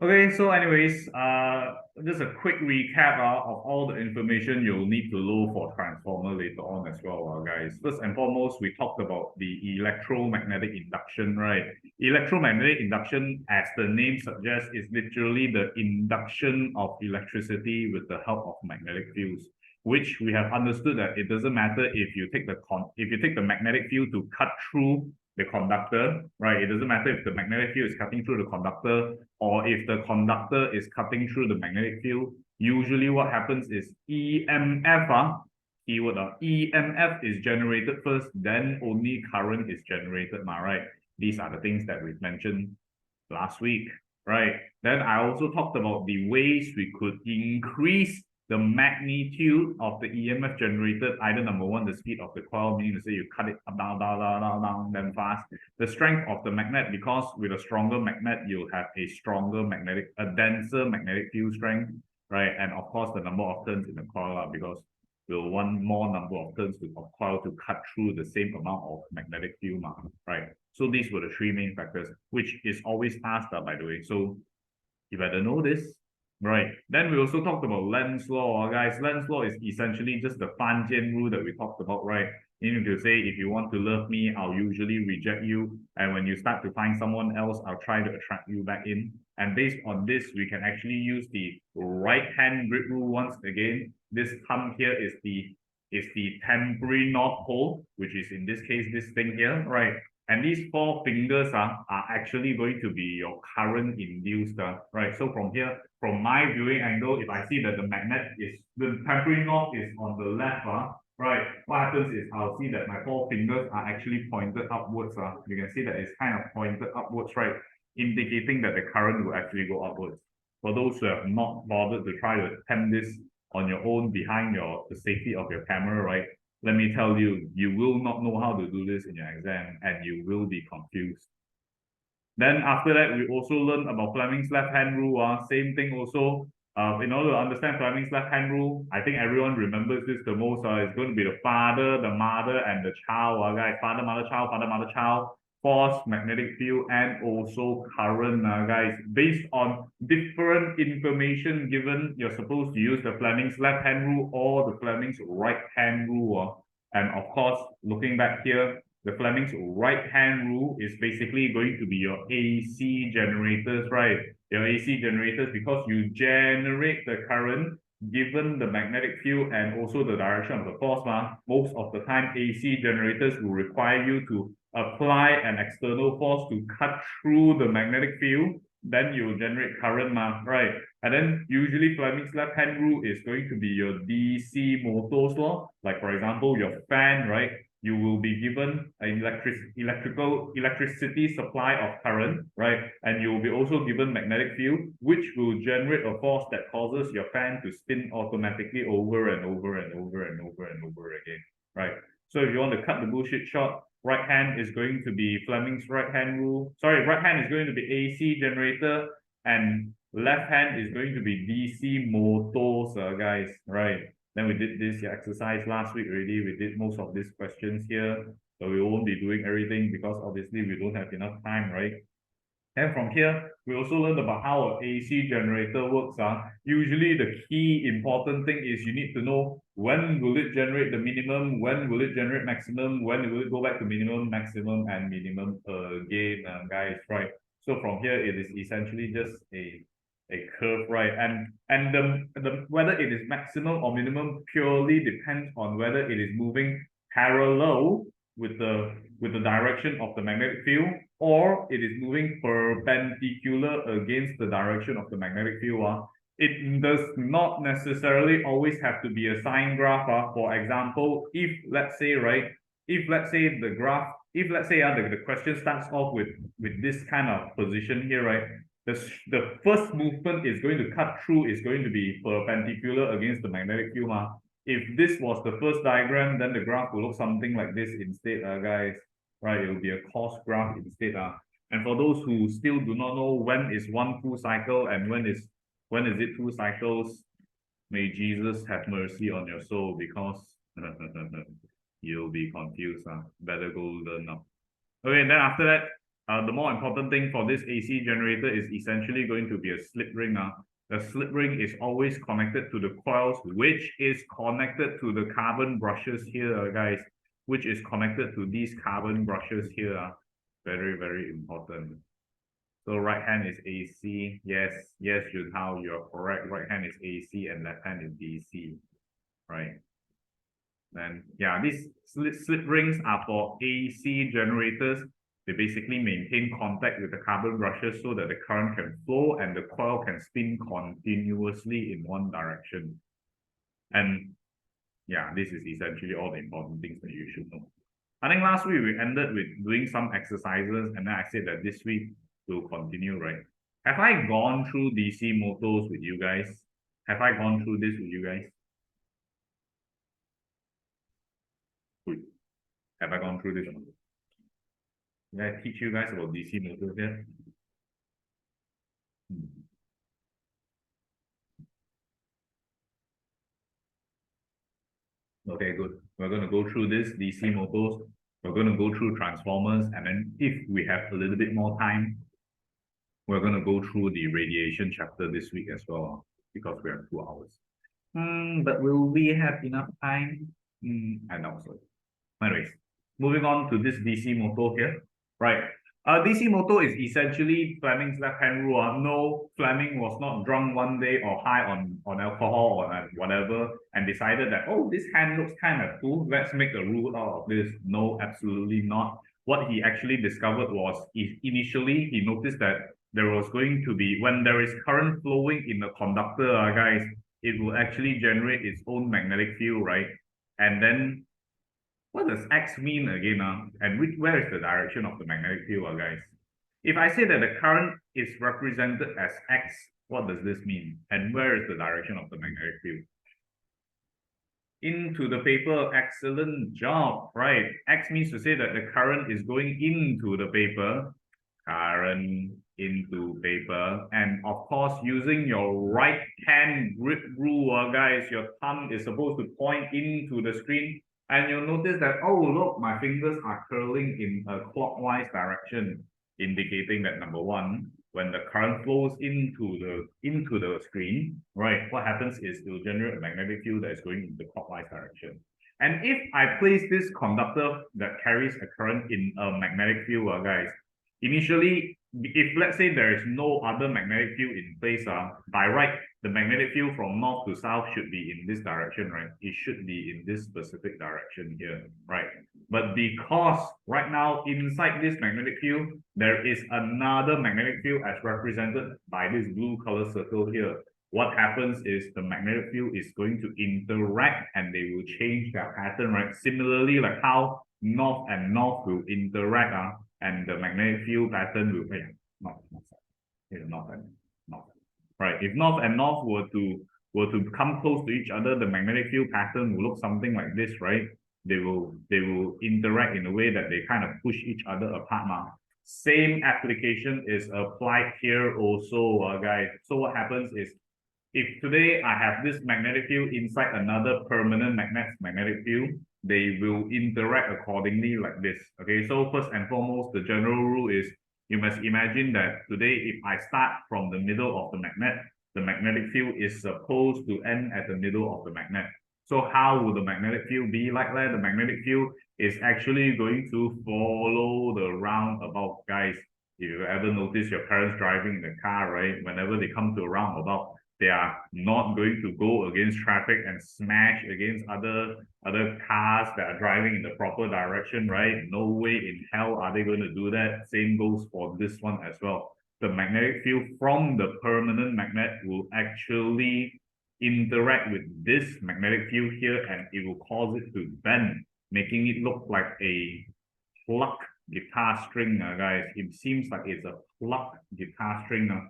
Okay, so anyways, just a quick recap of all the information you'll need to know for transformer later on as well, guys. First and foremost, we talked about the electromagnetic induction, right? Electromagnetic induction, as the name suggests, is literally the induction of electricity with the help of magnetic fields, which we have understood that it doesn't matter if you take the magnetic field to cut through the conductor, right? It doesn't matter if the magnetic field is cutting through the conductor or if the conductor is cutting through the magnetic field. Usually what happens is EMF, keyword EMF is generated first, then only current is generated, right? These are the things that we've mentioned last week, right? Then I also talked about the ways we could increase the magnitude of the EMF generated. Either number one, the speed of the coil, meaning to say you cut it down, then fast. The strength of the magnet, because with a stronger magnet, you'll have a denser magnetic field strength, right? And of course, the number of turns in the coil, because we'll want more number of turns of coil to cut through the same amount of magnetic field, right? So these were the three main factors, which is always asked, by the way. So you better know this. Right. Then we also talked about Lenz's law, guys. Lenz's law is essentially just the Fanjian rule that we talked about, right? Meaning to say, if you want to love me, I'll usually reject you. And when you start to find someone else, I'll try to attract you back in. And based on this, we can actually use the right-hand grip rule once again. This thumb here is the temporary north pole, which is in this case, this thing here, right? And these four fingers are actually going to be your current induced, right? So from here, from my viewing angle, if I see that the temporary north is on the left, right? What happens is I'll see that my four fingers are actually pointed upwards. You can see that it's kind of pointed upwards, right? Indicating that the current will actually go upwards. For those who have not bothered to try to attempt this on your own behind the safety of your camera, right? Let me tell you, you will not know how to do this in your exam and you will be confused. Then after that, we also learned about Fleming's left-hand rule. Same thing also. In order to understand Fleming's left-hand rule, I think everyone remembers this the most. It's going to be the father, the mother, and the child. Guys, father, mother, child. Force, magnetic field, and also current, guys. Based on different information given, you're supposed to use the Fleming's left-hand rule or the Fleming's right-hand rule. And of course, looking back here, the Fleming's right-hand rule is basically going to be your AC generators, right? Your AC generators, because you generate the current given the magnetic field and also the direction of the force. Most of the time, AC generators will require you to apply an external force to cut through the magnetic field, then you generate current, right? And then usually Fleming's left-hand rule is going to be your DC motors law. Like for example, your fan, right? You will be given an electricity supply of current, right? And you will be also given magnetic field, which will generate a force that causes your fan to spin automatically over and over and over and over and over again, right? So if you want to cut the bullshit short, right hand is going to be Fleming's right-hand rule. Sorry, right hand is going to be AC generator, and left hand is going to be DC motors, guys, right? Then we did this exercise last week already. We did most of these questions here. So we won't be doing everything because obviously we don't have enough time, right? And from here, we also learned about how an AC generator works. Usually the key important thing is you need to know when will it generate the minimum, when will it generate maximum, when will it go back to minimum, maximum, and minimum again, guys, right? So from here, it is essentially just a curve, right? And the whether it is maximum or minimum purely depends on whether it is moving parallel with the direction of the magnetic field, or it is moving perpendicular against the direction of the magnetic field. It does not necessarily always have to be a sine graph. For example, if let's say the question starts off with this kind of position here, right? The first movement is going to cut through is going to be perpendicular against the magnetic field. If this was the first diagram, then the graph will look something like this instead, guys. Right, it will be a cos graph instead. And for those who still do not know when is one full cycle and when is it two cycles, may Jesus have mercy on your soul, because you'll be confused. Better go learn now. Okay, then after that, the more important thing for this AC generator is essentially going to be a slip ring. The slip ring is always connected to the coils, which is connected to the carbon brushes here, guys, which is connected to these carbon brushes here. Very, very important. So right hand is AC. Yes, yes, Junhao, you're correct. Right hand is AC and left hand is DC. Right. Then yeah, these slip rings are for AC generators. They basically maintain contact with the carbon brushes so that the current can flow and the coil can spin continuously in one direction. And yeah, this is essentially all the important things that you should know. I think last week we ended with doing some exercises, and then I said that this week we'll continue, right? Have I gone through DC motors with you guys? Have I gone through this with you guys? Good. Have I gone through this? Did I teach you guys about DC motors yet? Okay, good. We're going to go through this DC motors. We're going to go through transformers, and then if we have a little bit more time, we're going to go through the radiation chapter this week as well, because we have 2 hours. But will we have enough time? I doubt so. Anyways, moving on to this DC motor here, right? DC motor is essentially Fleming's left-hand rule. No, Fleming was not drunk one day or high on alcohol or whatever and decided that, oh, this hand looks kind of cool. Let's make a rule out of this. No, absolutely not. What he actually discovered was initially he noticed that there was going to be, when there is current flowing in the conductor, guys, it will actually generate its own magnetic field, right? And then what does X mean again? And where is the direction of the magnetic field, guys? If I say that the current is represented as X, what does this mean? And where is the direction of the magnetic field? Into the paper, excellent job, right? X means to say that the current is going into the paper, current into paper, and of course, using your right hand grip rule, guys, your thumb is supposed to point into the screen. And you'll notice that, oh, look, my fingers are curling in a clockwise direction, indicating that number one, when the current flows into the screen, right, what happens is it will generate a magnetic field that is going in the clockwise direction. And if I place this conductor that carries a current in a magnetic field, guys, initially, if let's say there is no other magnetic field in place, by right, the magnetic field from north to south should be in this direction, right? It should be in this specific direction here, right? But because right now inside this magnetic field, there is another magnetic field as represented by this blue color circle here. What happens is the magnetic field is going to interact and they will change their pattern, right? Similarly, like how north and north will interact, and the magnetic field pattern will north and north. Right. If north and north were to come close to each other, the magnetic field pattern will look something like this, right? They will interact in a way that they kind of push each other apart now. Same application is applied here also, guys. So what happens is, if today I have this magnetic field inside another permanent magnetic field, they will interact accordingly like this. Okay, so first and foremost, the general rule is you must imagine that today, if I start from the middle of the magnetic field is supposed to end at the middle of the magnet. So how will the magnetic field be like that? The magnetic field is actually going to follow the roundabout, guys. If you ever notice your parents driving in the car, right? Whenever they come to a roundabout, they are not going to go against traffic and smash against other cars that are driving in the proper direction, right? No way in hell are they going to do that. Same goes for this one as well. The magnetic field from the permanent magnet will actually interact with this magnetic field here, and it will cause it to bend, making it look like a plucked guitar string, guys. It seems like it's a plucked guitar string.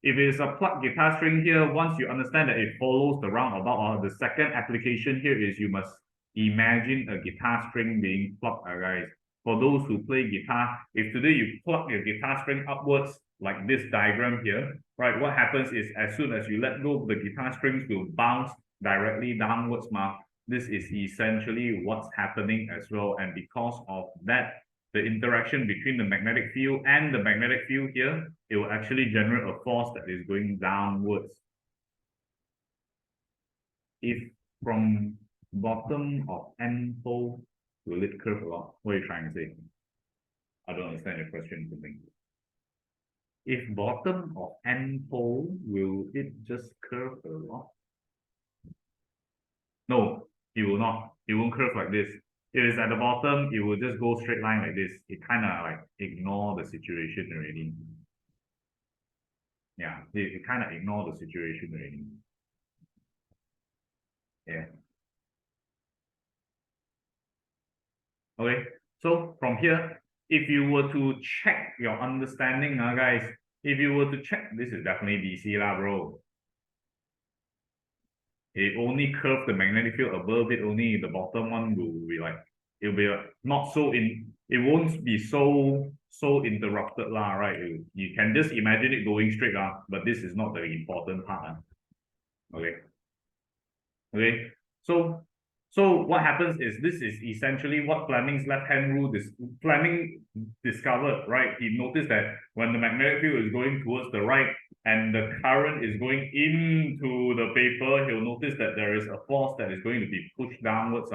If it's a plucked guitar string here, once you understand that it follows the roundabout, the second application here is you must imagine a guitar string being plucked, guys. For those who play guitar, if today you pluck your guitar string upwards, like this diagram here, right, what happens is as soon as you let go, the guitar strings will bounce directly downwards. This is essentially what's happening as well. And because of that, the interaction between the magnetic field and the magnetic field here, it will actually generate a force that is going downwards. If from bottom of N pole, will it curve a lot? What are you trying to say? I don't understand your question, something. If bottom of N pole, will it just curve a lot? No, it will not. It won't curve like this. If it's at the bottom, it will just go straight line like this. It kind of like ignore the situation already. Yeah, it kind of ignore the situation already. Yeah. Okay, so from here, if you were to check your understanding, guys, if you were to check, this is definitely DC lah, bro. It only curve the magnetic field above it, only the bottom one will be like, it'll be not so it won't be so interrupted lah, right? You can just imagine it going straight lah, but this is not the important part. Okay. Okay, so what happens is this is essentially what Fleming's left-hand rule Fleming discovered, right? He noticed that when the magnetic field is going towards the right and the current is going into the paper, he'll notice that there is a force that is going to be pushed downwards.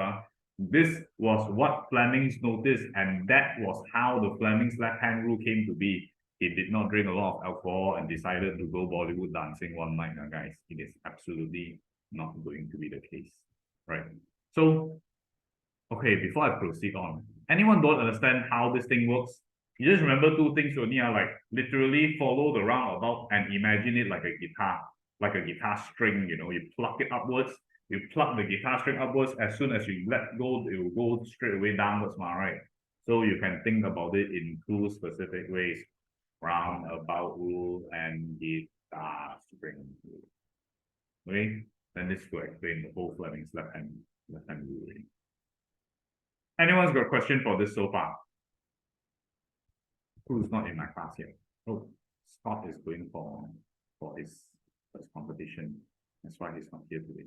This was what Fleming's noticed, and that was how the Fleming's left-hand rule came to be. He did not drink a lot of alcohol and decided to go Bollywood dancing one night, guys. It is absolutely not going to be the case, right? So, okay, before I proceed on, anyone don't understand how this thing works? You just remember two things only, like literally follow the roundabout and imagine it like a guitar string, you know, you pluck it upwards, you pluck the guitar string upwards, as soon as you let go, it will go straight away downwards, right? So you can think about it in two specific ways, roundabout rule and guitar string rule. Okay? Then this will explain the whole Fleming's left-hand rule. Anyone's got a question for this so far? Who's not in my class yet? Oh, Scott is going for his first competition. That's why he's not here today.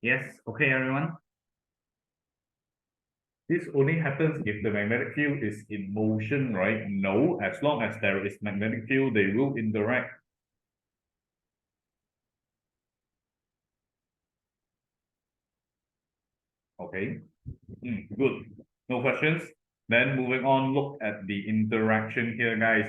Yes, okay, everyone. This only happens if the magnetic field is in motion, right? No, as long as there is magnetic field, they will interact. Okay, good. No questions? Then moving on, look at the interaction here, guys.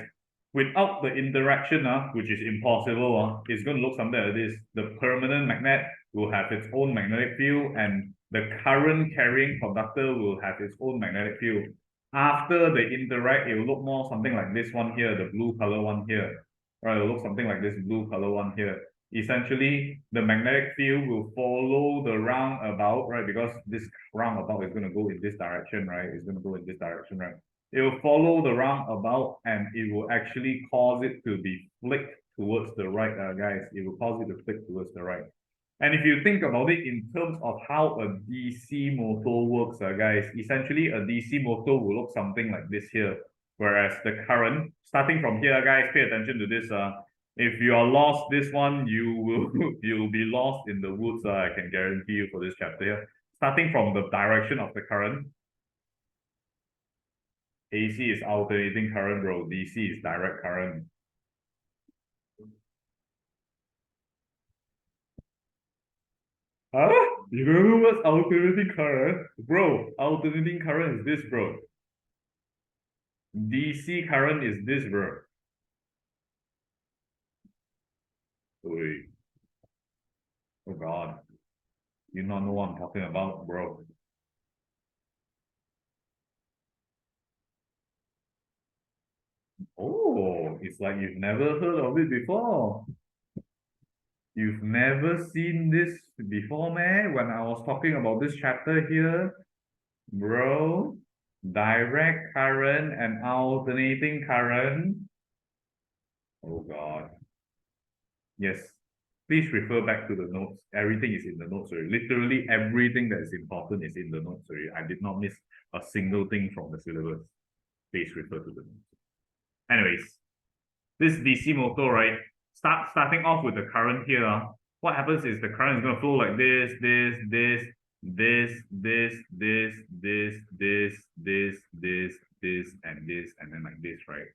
Without the interaction, which is impossible, it's going to look something like this. The permanent magnet will have its own magnetic field, and the current carrying conductor will have its own magnetic field. After they interact, it will look more something like this one here, the blue color one here. Right, it will look something like this blue color one here. Essentially, the magnetic field will follow the roundabout, right? Because this roundabout is going to go in this direction, right? It's going to go in this direction, right? It will follow the roundabout and it will actually cause it to be flicked towards the right, guys. It will cause it to flick towards the right. And if you think about it in terms of how a DC motor works, guys, essentially a DC motor will look something like this here. Whereas the current, starting from here, guys, pay attention to this. If you are lost this one, you'll be lost in the woods. I can guarantee you for this chapter here. Starting from the direction of the current, AC is alternating current, bro. DC is direct current. Huh? You don't know what's alternating current? Bro, alternating current is this, bro. DC current is this, bro. Wait. Oh God. You not know what I'm talking about, bro. Oh, it's like you've never heard of it before. You've never seen this before, man? When I was talking about this chapter here, bro, direct current and alternating current. Oh God. Yes. Please refer back to the notes. Everything is in the notes. Sorry. Literally everything that is important is in the notes. Sorry. I did not miss a single thing from the syllabus. Please refer to the notes. Anyways, this DC motor, right? Starting off with the current here. What happens is the current is going to flow like this. this, and this, and then like this, right?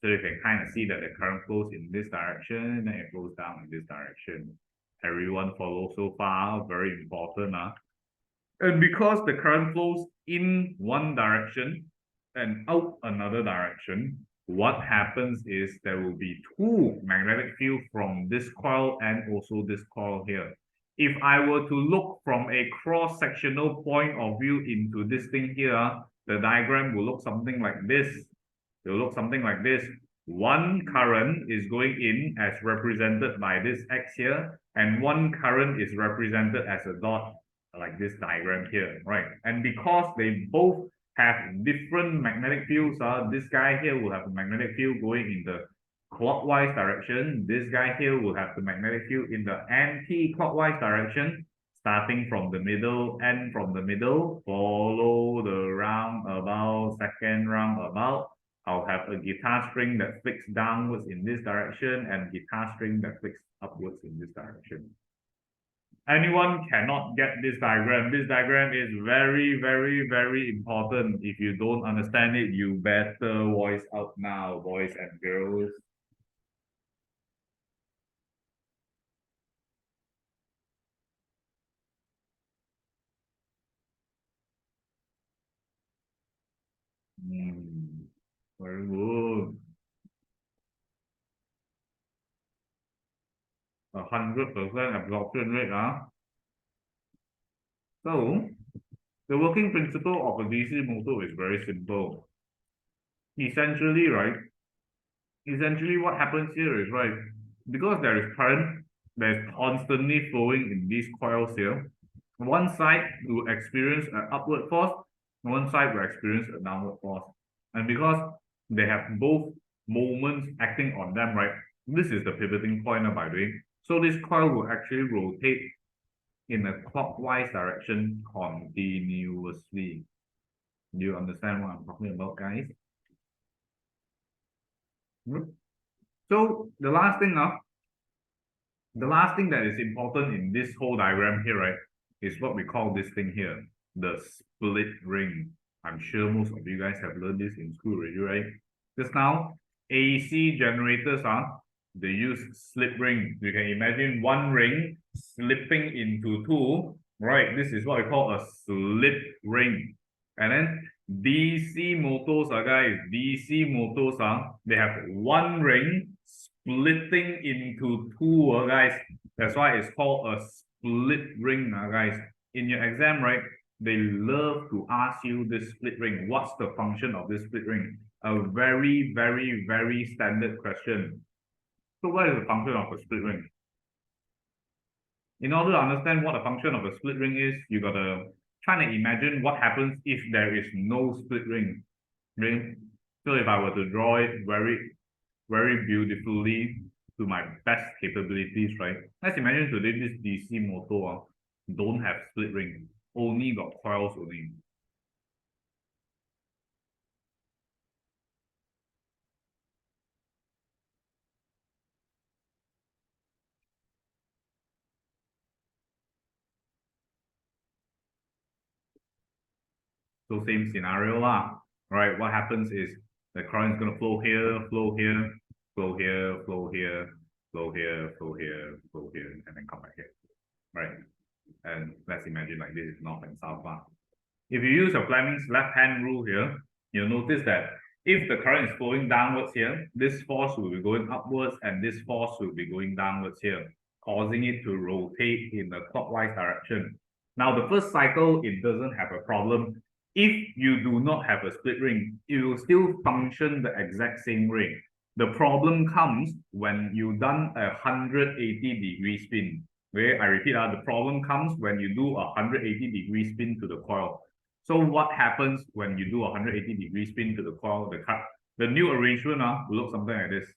So you can kind of see that the current flows in this direction, then it flows down in this direction. Everyone follow so far, very important. And because the current flows in one direction and out another direction, what happens is there will be two magnetic fields from this coil and also this coil here. If I were to look from a cross-sectional point of view into this thing here, the diagram will look something like this. It will look something like this. One current is going in as represented by this X here, and one current is represented as a dot like this diagram here, right? And because they both have different magnetic fields, this guy here will have a magnetic field going in the clockwise direction. This guy here will have the magnetic field in the anti-clockwise direction, starting from the middle and from the middle, follow the roundabout, second roundabout. I'll have a guitar string that flicks downwards in this direction and guitar string that flicks upwards in this direction. Anyone cannot get this diagram. This diagram is very, very, very important. If you don't understand it, you better voice out now, boys and girls. Very good. 100% absorption rate, So, the working principle of a DC motor is very simple. Essentially, right? Essentially, what happens here is, right, because there is current that is constantly flowing in these coils here, one side will experience an upward force, one side will experience a downward force. And because they have both moments acting on them, right? This is the pivoting point, by the way. So this coil will actually rotate in a clockwise direction continuously. Do you understand what I'm talking about, guys? So the last thing that is important in this whole diagram here, right, is what we call this thing here, the split ring. I'm sure most of you guys have learned this in school already, right? Just now, AC generators they use slip ring. You can imagine one ring slipping into two, right? This is what we call a slip ring. And then DC motors guys, DC motors they have one ring splitting into two, guys. That's why it's called a split ring, guys. In your exam, right, they love to ask you this split ring. What's the function of this split ring? A very, very, very standard question. So what is the function of a split ring? In order to understand what the function of a split ring is, you gotta try to imagine what happens if there is no split ring. Okay? So if I were to draw it very, very beautifully to my best capabilities, right? Let's imagine today this DC motor don't have split ring, only got coils only. So same scenario lah, right? What happens is the current is gonna flow here, flow here, flow here, flow here, flow here, flow here, flow here, and then come back here, right? And let's imagine like this is north and south lah. If you use your Fleming's left-hand rule here, you'll notice that if the current is flowing downwards here, this force will be going upwards and this force will be going downwards here, causing it to rotate in the clockwise direction. Now, the first cycle, it doesn't have a problem. If you do not have a split ring, it will still function the exact same way. The problem comes when you done a 180-degree spin. Okay, I repeat, the problem comes when you do a 180-degree spin to the coil. So what happens when you do a 180-degree spin to the coil, the new arrangement will look something like this.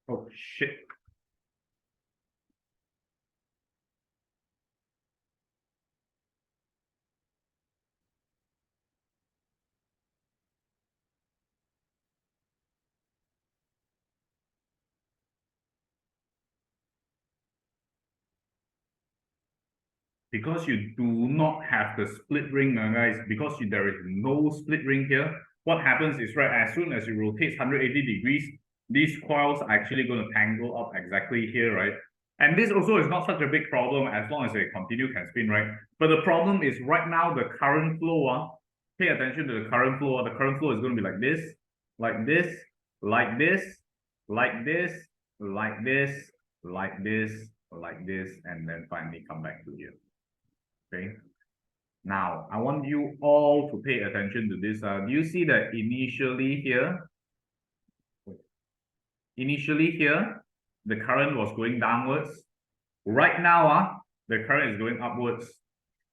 Oh shit. Because you do not have the split ring, guys, because there is no split ring here, what happens is, right, as soon as you rotate 180 degrees, these coils are actually going to tangle up exactly here, right? And this also is not such a big problem as long as they continue can spin, right? But the problem is right now the current flow, pay attention to the current flow. The current flow is going to be like this, like this, like this, like this, like this, like this, like this, and then finally come back to here. Okay. Now, I want you all to pay attention to this. Do you see that initially here, the current was going downwards. Right now, the current is going upwards.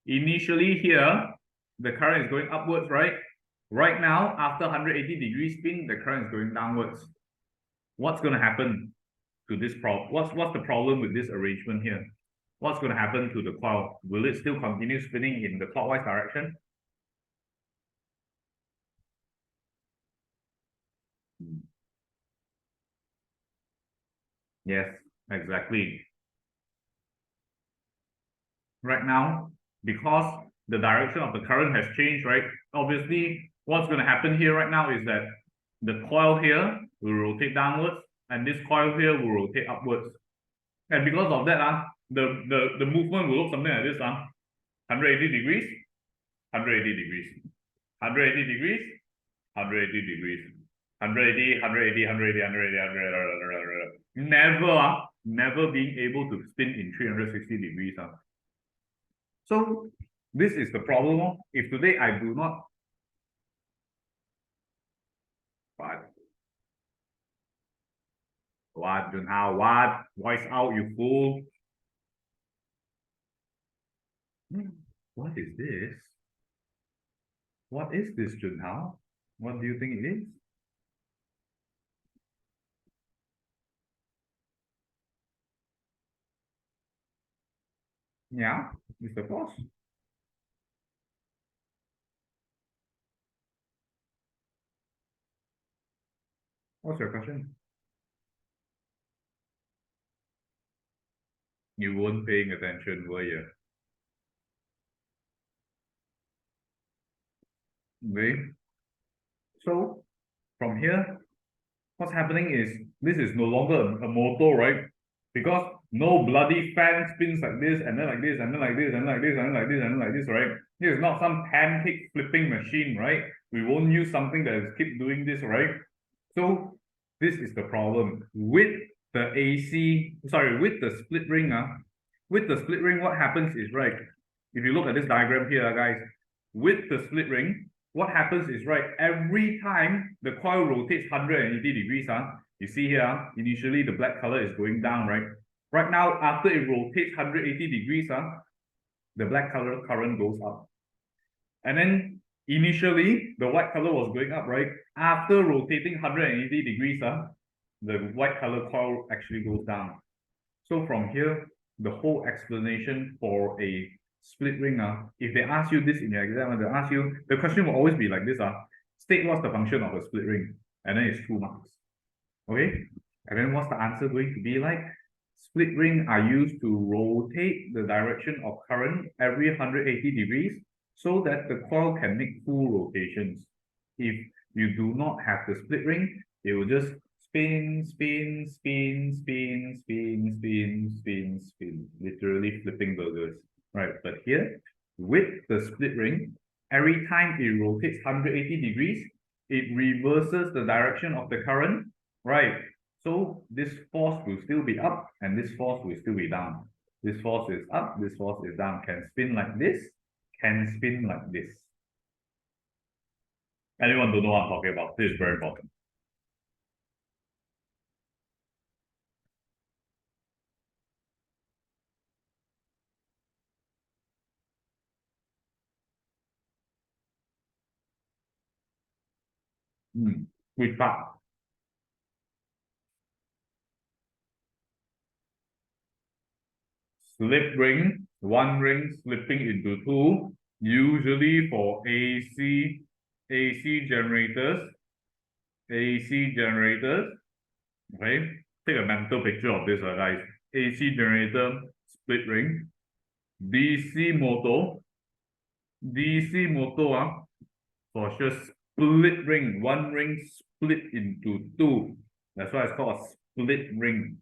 Initially here, the current is going upwards, right? Right now, after 180 degree spin, the current is going downwards. What's going to happen to this problem? What's the problem with this arrangement here? What's going to happen to the coil? Will it still continue spinning in the clockwise direction? Yes, exactly. Right now, because the direction of the current has changed, right? Obviously, what's going to happen here right now is that the coil here will rotate downwards, and this coil here will rotate upwards. And because of that, the movement will look something like this, 180 degrees, 180 degrees, 180 degrees, 180 degrees, 180, 180, 180, 180, 180, never being able to spin in 360 degrees. So this is the problem. If today I do not, what, Junhao, what? Voice out, you fool. What is this? What is this, Junhao? What do you think it is? Yeah, it's the force. What's your question? You weren't paying attention, were you? Okay. So from here, what's happening is this is no longer a motor, right? Because no bloody fan spins like this, and then like this, and then like this, and like this, and like this, and like this, right? This is not some pancake flipping machine, right? We won't use something that is keep doing this, right? So this is the problem with the AC, sorry, with the split ring. With the split ring, what happens is, right, if you look at this diagram here, guys, with the split ring, what happens is, right, every time the coil rotates 180 degrees, you see here, initially the black color is going down, right? Right now, after it rotates 180 degrees, the black color current goes up. And then initially, the white color was going up, right? After rotating 180 degrees, the white color coil actually goes down. So from here, the whole explanation for a split ring, if they ask you this in your exam, they ask you, the question will always be like this, state what's the function of a split ring, and then it's 2 marks. Okay, and then what's the answer going to be like? Split ring are used to rotate the direction of current every 180 degrees so that the coil can make full rotations. If you do not have the split ring, it will just spin, spin, spin, spin, spin, spin, spin, spin, literally flipping burgers, right? But here, with the split ring, every time it rotates 180 degrees, it reverses the direction of the current, right? So this force will still be up and this force will still be down. This force is up, this force is down. Can spin like this, can spin like this. Anyone don't know what I'm talking about? This is very important. Which part? slip ring, one ring slipping into two, usually for AC generators, okay? Take a mental picture of this, guys. AC generator, split ring, DC motor, for sure split ring, one ring split into two. That's why it's called a split ring.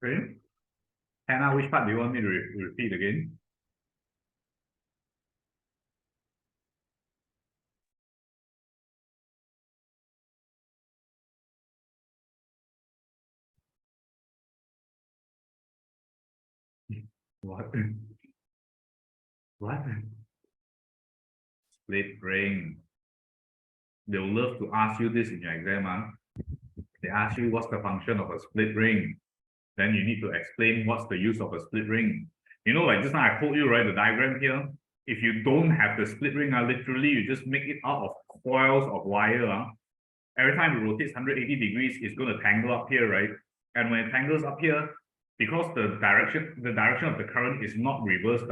Okay. Hannah, which part do you want me to repeat again? What? What? Split ring. They'll love to ask you this in your exam. Huh? They ask you what's the function of a split ring. Then you need to explain what's the use of a split ring. You know, like just now I told you, right, the diagram here, if you don't have the split ring, literally you just make it out of coils of wire. Every time it rotates 180 degrees, it's going to tangle up here, right? And when it tangles up here, because the direction of the current is not reversed,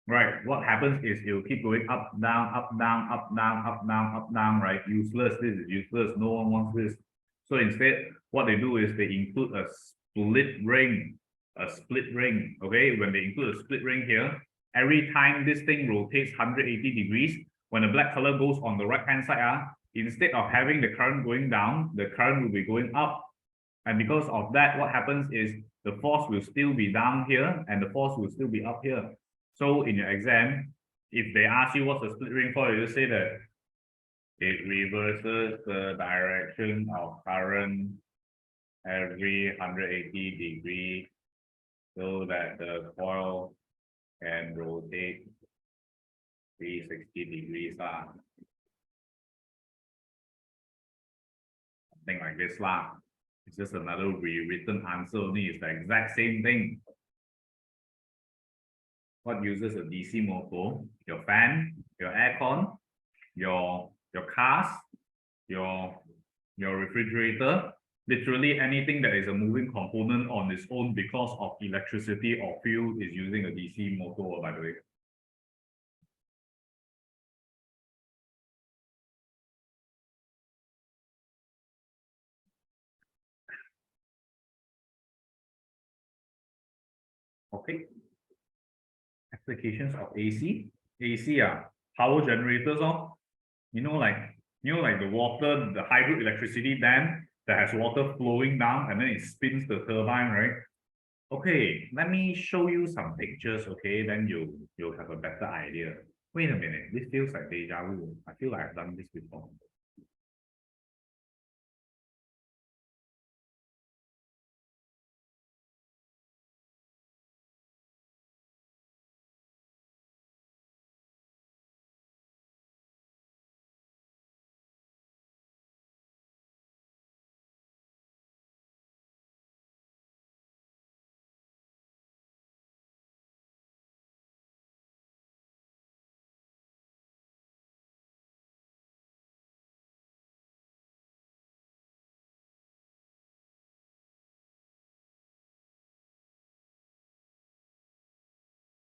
right? What happens is it will keep going up, down, up, down, up, down, up, down, up, down, right? Useless. This is useless. No one wants this. So instead, what they do is they include a split ring. Okay? When they include a split ring here, every time this thing rotates 180 degrees, when the black color goes on the right-hand side, instead of having the current going down, the current will be going up. And because of that, what happens is the force will still be down here and the force will still be up here. So in your exam, if they ask you what's the split ring for, you just say that it reverses the direction of current every 180 degrees so that the coil can rotate 360 degrees. Something like this. It's just another rewritten answer only. It's the exact same thing. What uses a DC motor? Your fan, your aircon, your cars, your refrigerator, literally anything that is a moving component on its own because of electricity or fuel is using a DC motor, by the way. Okay. Applications of AC. Power generators. You know, like the water, the hydroelectricity dam that has water flowing down and then it spins the turbine, right? Okay, let me show you some pictures, okay? Then you'll have a better idea. Wait a minute, this feels like deja vu. I feel like I've done this before.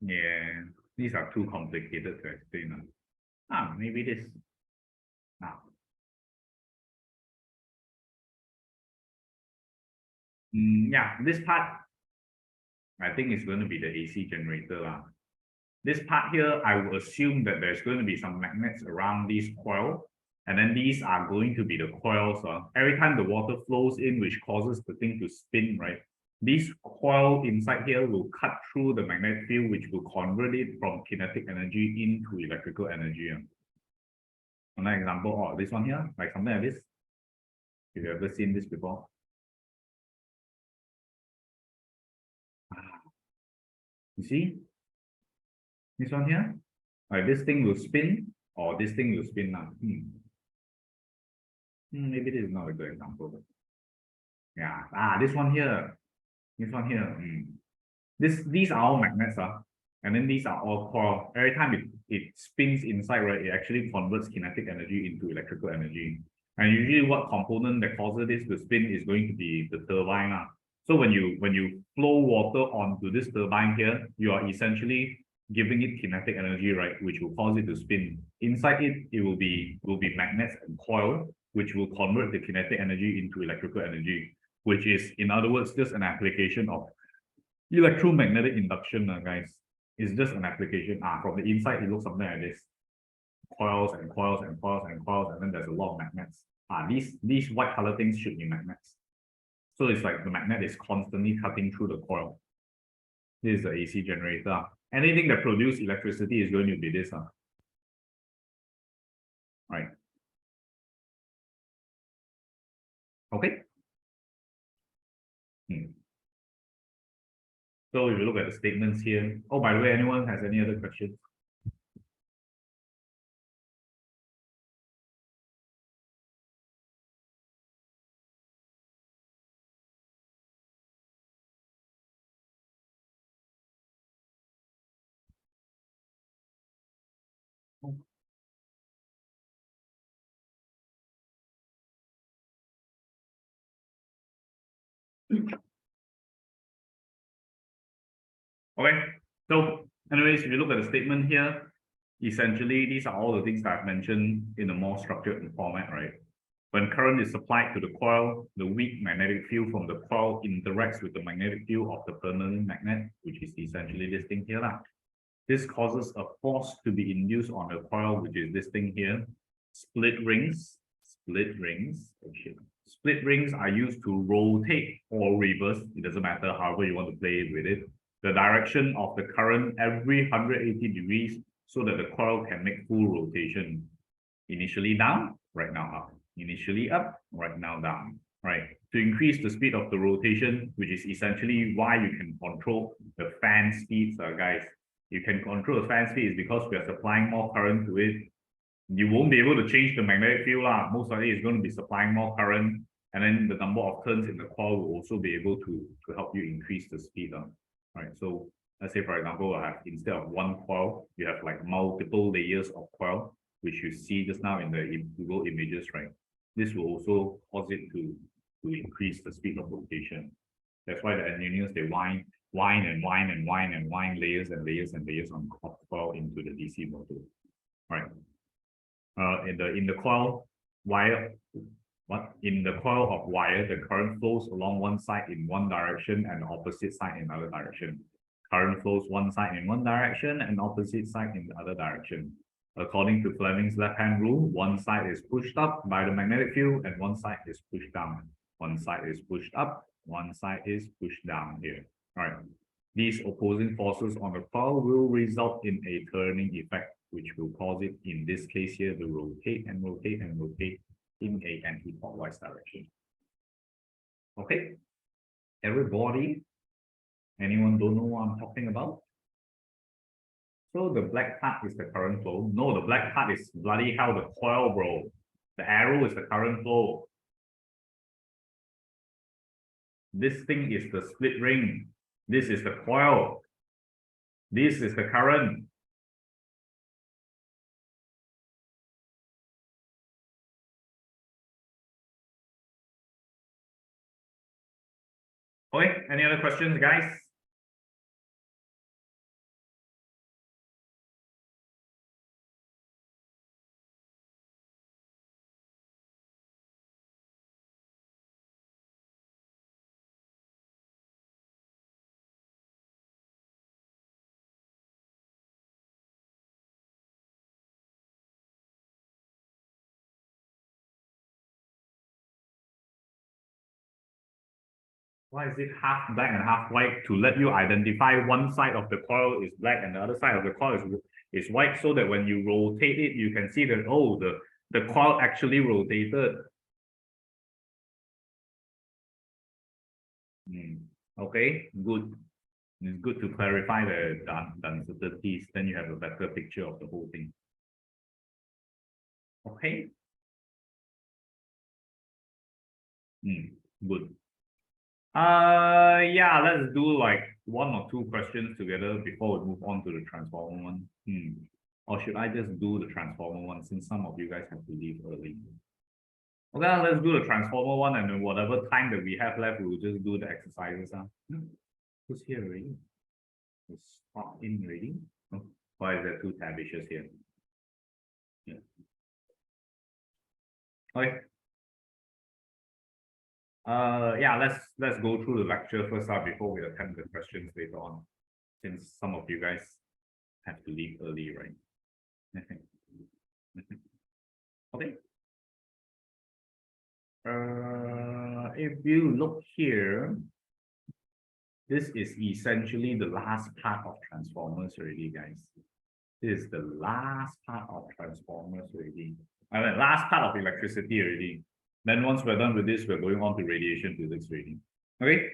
Yeah, these are too complicated to explain. Maybe this. Yeah, this part, I think it's going to be the AC generator. This part here, I will assume that there's going to be some magnets around these coils, and then these are going to be the coils. Every time the water flows in, which causes the thing to spin, right? This coil inside here will cut through the magnetic field, which will convert it from kinetic energy into electrical energy. Another example, this one here, like something like this. Have you ever seen this before? You see? This one here? Like this thing will spin, or this thing will spin now. Maybe this is not a good example. Yeah. This one here. This one here. These are all magnets, and then these are all coil. Every time it spins inside, right, it actually converts kinetic energy into electrical energy. And usually what component that causes this to spin is going to be the turbine. So when you flow water onto this turbine here, you are essentially giving it kinetic energy, right? Which will cause it to spin. Inside it will be magnets and coil, which will convert the kinetic energy into electrical energy, which is, in other words, just an application of electromagnetic induction, guys. It's just an application. From the inside, it looks something like this. Coils and coils and coils and coils, and then there's a lot of magnets. These white color things should be magnets. So it's like the magnet is constantly cutting through the coil. This is the AC generator. Anything that produces electricity is going to be this. Right. Okay. So if you look at the statements here. Oh, by the way, anyone has any other questions? Okay, so anyways, if you look at the statement here, essentially these are all the things that I've mentioned in a more structured format, right? When current is applied to the coil, the weak magnetic field from the coil interacts with the magnetic field of the permanent magnet, which is essentially this thing here. This causes a force to be induced on the coil, which is this thing here. Split rings. Split rings are used to rotate or reverse. It doesn't matter however you want to play with it. The direction of the current every 180 degrees so that the coil can make full rotation. Initially down, right now up. Initially up, right now down. Right. To increase the speed of the rotation, which is essentially why you can control the fan speeds, guys. You can control the fan speed is because we are supplying more current to it. You won't be able to change the magnetic field. Most likely it's going to be supplying more current, and then the number of turns in the coil will also be able to help you increase the speed. Right. So let's say, for example, I have, instead of one coil, you have like multiple layers of coil, which you see just now in the Google images, right? This will also cause it to increase the speed of rotation. That's why the engineers, they wind layers and layers and layers on coil into the DC motor. Right. In the coil wire, in the coil of wire, the current flows along one side in one direction and the opposite side in another direction. Current flows one side in one direction and opposite side in the other direction. According to Fleming's left-hand rule, one side is pushed up by the magnetic field and one side is pushed down. One side is pushed up, one side is pushed down here. All right. These opposing forces on the coil will result in a turning effect, which will cause it, in this case here, to rotate and rotate and rotate in a anti-clockwise direction. Okay. Everybody, anyone don't know what I'm talking about? So the black part is the current flow. No, the black part is bloody hell the coil, bro. The arrow is the current flow. This thing is the split ring. This is the coil. This is the current. Okay, any other questions, guys? Why is it half black and half white? To let you identify one side of the coil is black and the other side of the coil is white, so that when you rotate it, you can see that, oh, the coil actually rotated. Okay, good. It's good to clarify the uncertainties, then you have a better picture of the whole thing. Okay. Good. Yeah, let's do like one or two questions together before we move on to the transformer one. Or should I just do the transformer one since some of you guys have to leave early? Okay, let's do the transformer one, and then whatever time that we have left, we'll just do the exercises. Who's here already? It's not in already. Oh, why is there two tabishes here? Yeah. Okay. Yeah, let's go through the lecture first before we attempt the questions later on, since some of you guys have to leave early, right? Okay. If you look here, this is essentially the last part of transformers already, guys. This is the last part of transformers already. I mean, last part of electricity already. Then once we're done with this, we're going on to radiation physics already. Okay.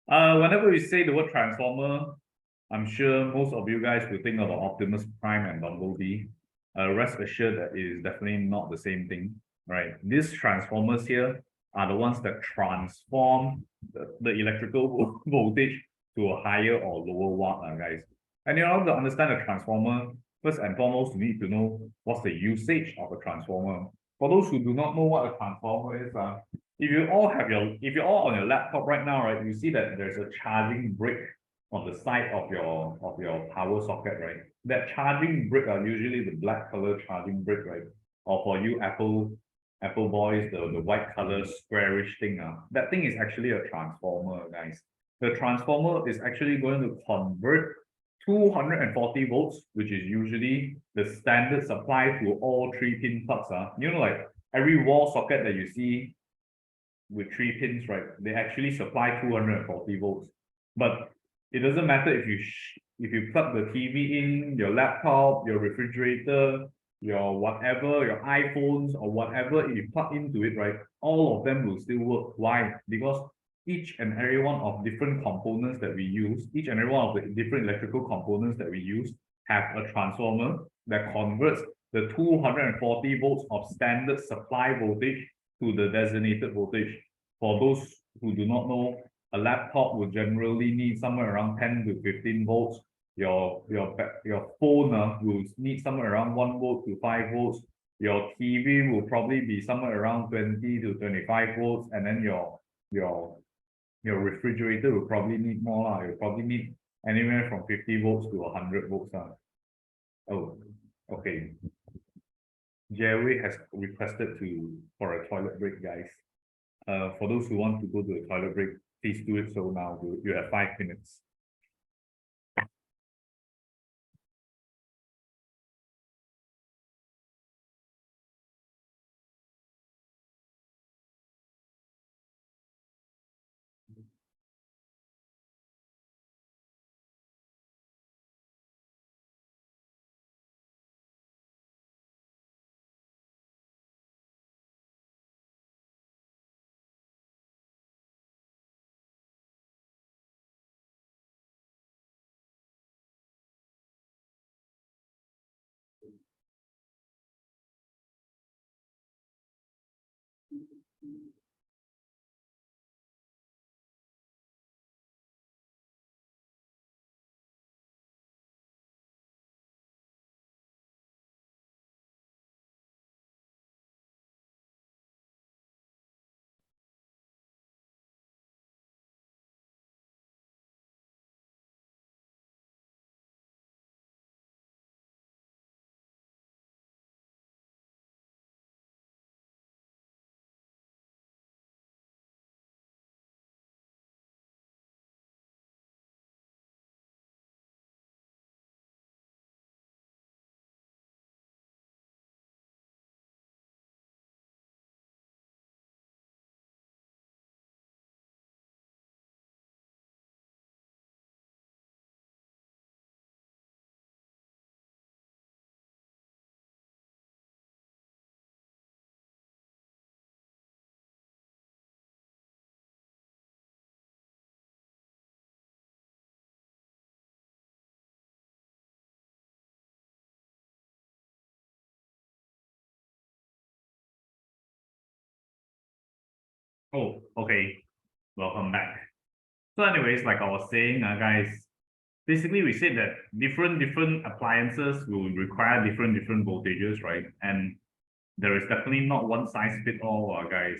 Whenever we say the word transformer, I'm sure most of you guys will think about Optimus Prime and Bumblebee. Rest assured that it is definitely not the same thing, right? These transformers here are the ones that transform the electrical voltage to a higher or lower watt, guys. And in order to understand a transformer, first and foremost, you need to know what's the usage of a transformer. For those who do not know what a transformer is, if you're all on your laptop right now, right, you see that there's a charging brick on the side of your power socket, right? That charging brick are usually the black color charging brick, right? Or for you Apple boys, the white color squarish thing. That thing is actually a transformer, guys. The transformer is actually going to convert 240 volts, which is usually the standard supply to all 3-pin plugs. You know, like every wall socket that you see with 3 pins, right? They actually supply 240 volts. But it doesn't matter if you plug the TV in, your laptop, your refrigerator, your whatever, your iPhones or whatever, if you plug into it, right? All of them will still work. Why? Because each and every one of different components that we use, each and every one of the different electrical components that we use have a transformer that converts the 240 volts of standard supply voltage to the designated voltage. For those who do not know, a laptop will generally need somewhere around 10 to 15 volts. Your phone will need somewhere around 1 volt to 5 volts. Your TV will probably be somewhere around 20 to 25 volts, and then your refrigerator will probably need more. You'll probably need anywhere from 50 volts to 100 volts. Oh, okay. Jerry has requested for a toilet break, guys. For those who want to go to a toilet break, please do it so now. You have 5 minutes. Oh, okay. Welcome back. So anyways, like I was saying, guys, basically we said that different appliances will require different voltages, right? And there is definitely not one size fit all, guys.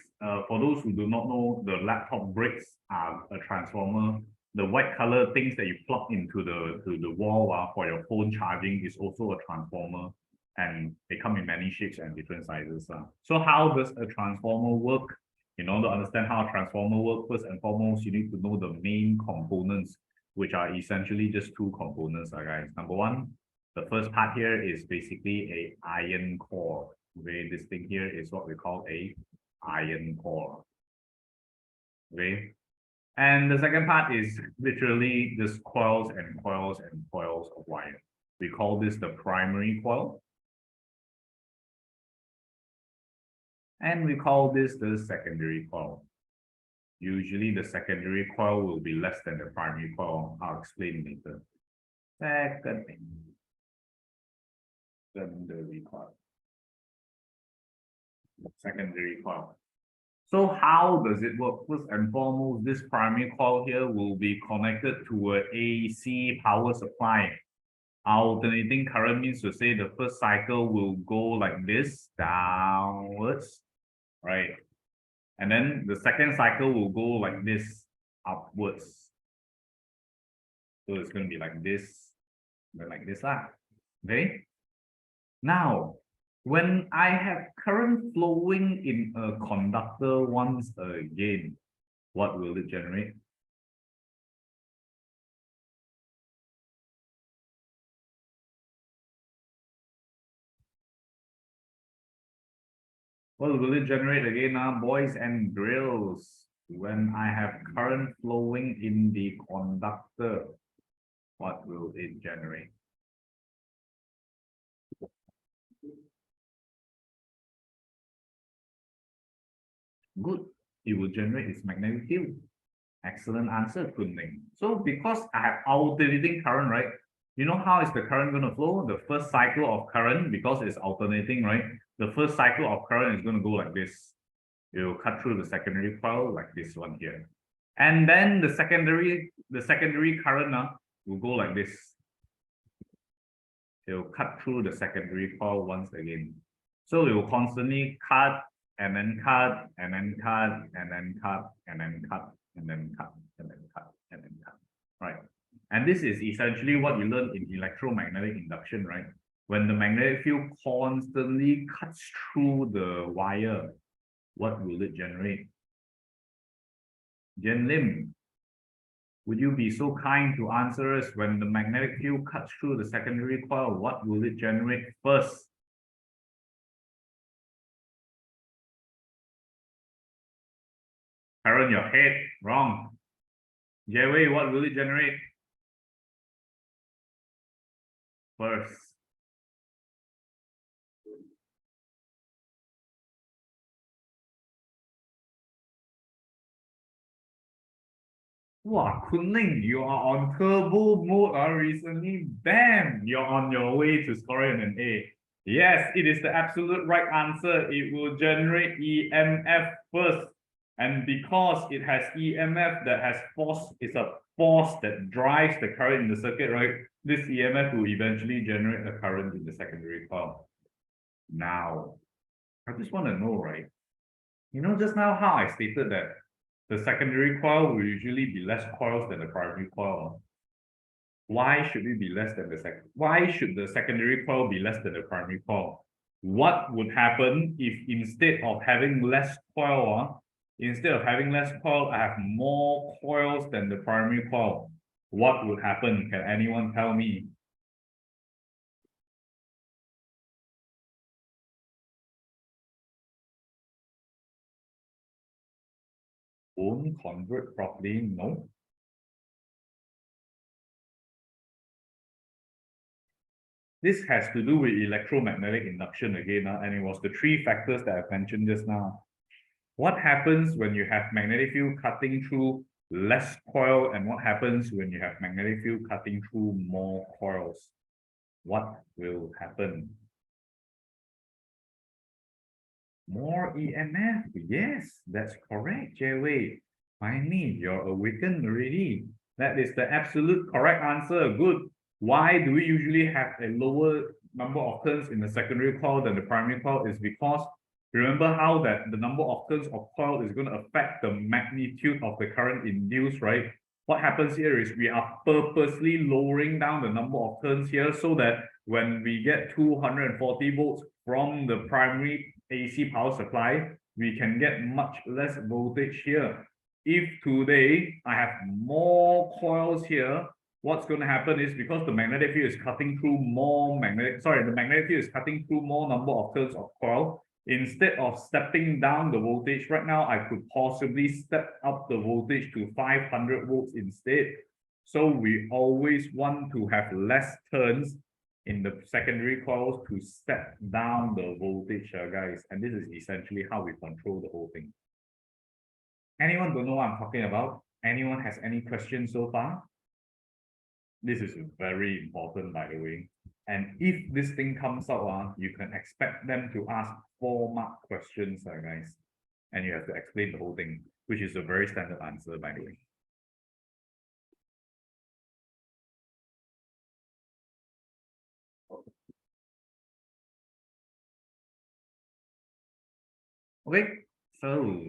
For those who do not know, the laptop bricks are a transformer. The white color things that you plug into the wall for your phone charging is also a transformer, and they come in many shapes and different sizes. So how does a transformer work? In order to understand how a transformer works, first and foremost, you need to know the main components, which are essentially just two components, guys. Number one, the first part here is basically a iron core. Okay, this thing here is what we call a iron core. Okay, and the second part is literally just coils and coils and coils of wire. We call this the primary coil. And we call this the secondary coil. Usually the secondary coil will be less than the primary coil. I'll explain later. Secondary coil. Secondary coil. So how does it work? First and foremost, this primary coil here will be connected to an AC power supply. Alternating current means to say the first cycle will go like this, downwards, right? And then the second cycle will go like this, upwards. So it's going to be like this, then like this, okay? Now, when I have current flowing in a conductor once again, what will it generate? What will it generate again, boys and girls? When I have current flowing in the conductor, what will it generate? Good. It will generate its magnetic field. Excellent answer, Kunling. So because I have alternating current, right? You know how is the current going to flow? The first cycle of current, because it's alternating, right? The first cycle of current is going to go like this. It will cut through the secondary coil like this one here. And then the secondary current will go like this. It will cut through the secondary coil once again. So it will constantly cut and then cut and then cut and then cut and then cut and then cut and then cut and then cut. Right. And this is essentially what you learn in electromagnetic induction, right? When the magnetic field constantly cuts through the wire, what will it generate? Jen Lim, would you be so kind to answer us? When the magnetic field cuts through the secondary coil, what will it generate first? Karen, your head, wrong. Jewei, what will it generate first? Wow, Kunling, you are on turbo mode recently. Bam! You're on your way to scoring an A. Yes, it is the absolute right answer. It will generate EMF first. And because it has EMF that has force, it's a force that drives the current in the circuit, right? This EMF will eventually generate a current in the secondary coil. Now, I just want to know, right? You know, just now how I stated that the secondary coil will usually be less coils than the primary coil. Why should it be less than the second? Why should the secondary coil be less than the primary coil? What would happen if instead of having less coil, I have more coils than the primary coil? What would happen? Can anyone tell me? Won't convert properly? No. This has to do with electromagnetic induction again, and it was the three factors that I mentioned just now. What happens when you have magnetic field cutting through less coil, and what happens when you have magnetic field cutting through more coils? What will happen? More EMF. Yes, that's correct, Jay. Finally, you're awakened already. That is the absolute correct answer. Good. Why do we usually have a lower number of turns in the secondary coil than the primary coil? Is because remember how that the number of turns of coil is going to affect the magnitude of the current induced, right? What happens here is we are purposely lowering down the number of turns here so that when we get 240 volts from the primary AC power supply, we can get much less voltage here. If today I have more coils here, what's going to happen is because the magnetic field is cutting through more the magnetic field is cutting through more number of turns of coil. Instead of stepping down the voltage right now, I could possibly step up the voltage to 500 volts instead. So we always want to have less turns in the secondary coils to step down the voltage, guys. And this is essentially how we control the whole thing. Anyone don't know what I'm talking about? Anyone has any questions so far? This is very important, by the way. And if this thing comes out, you can expect them to ask 4-mark questions, guys. And you have to explain the whole thing, which is a very standard answer, by the way. Okay, so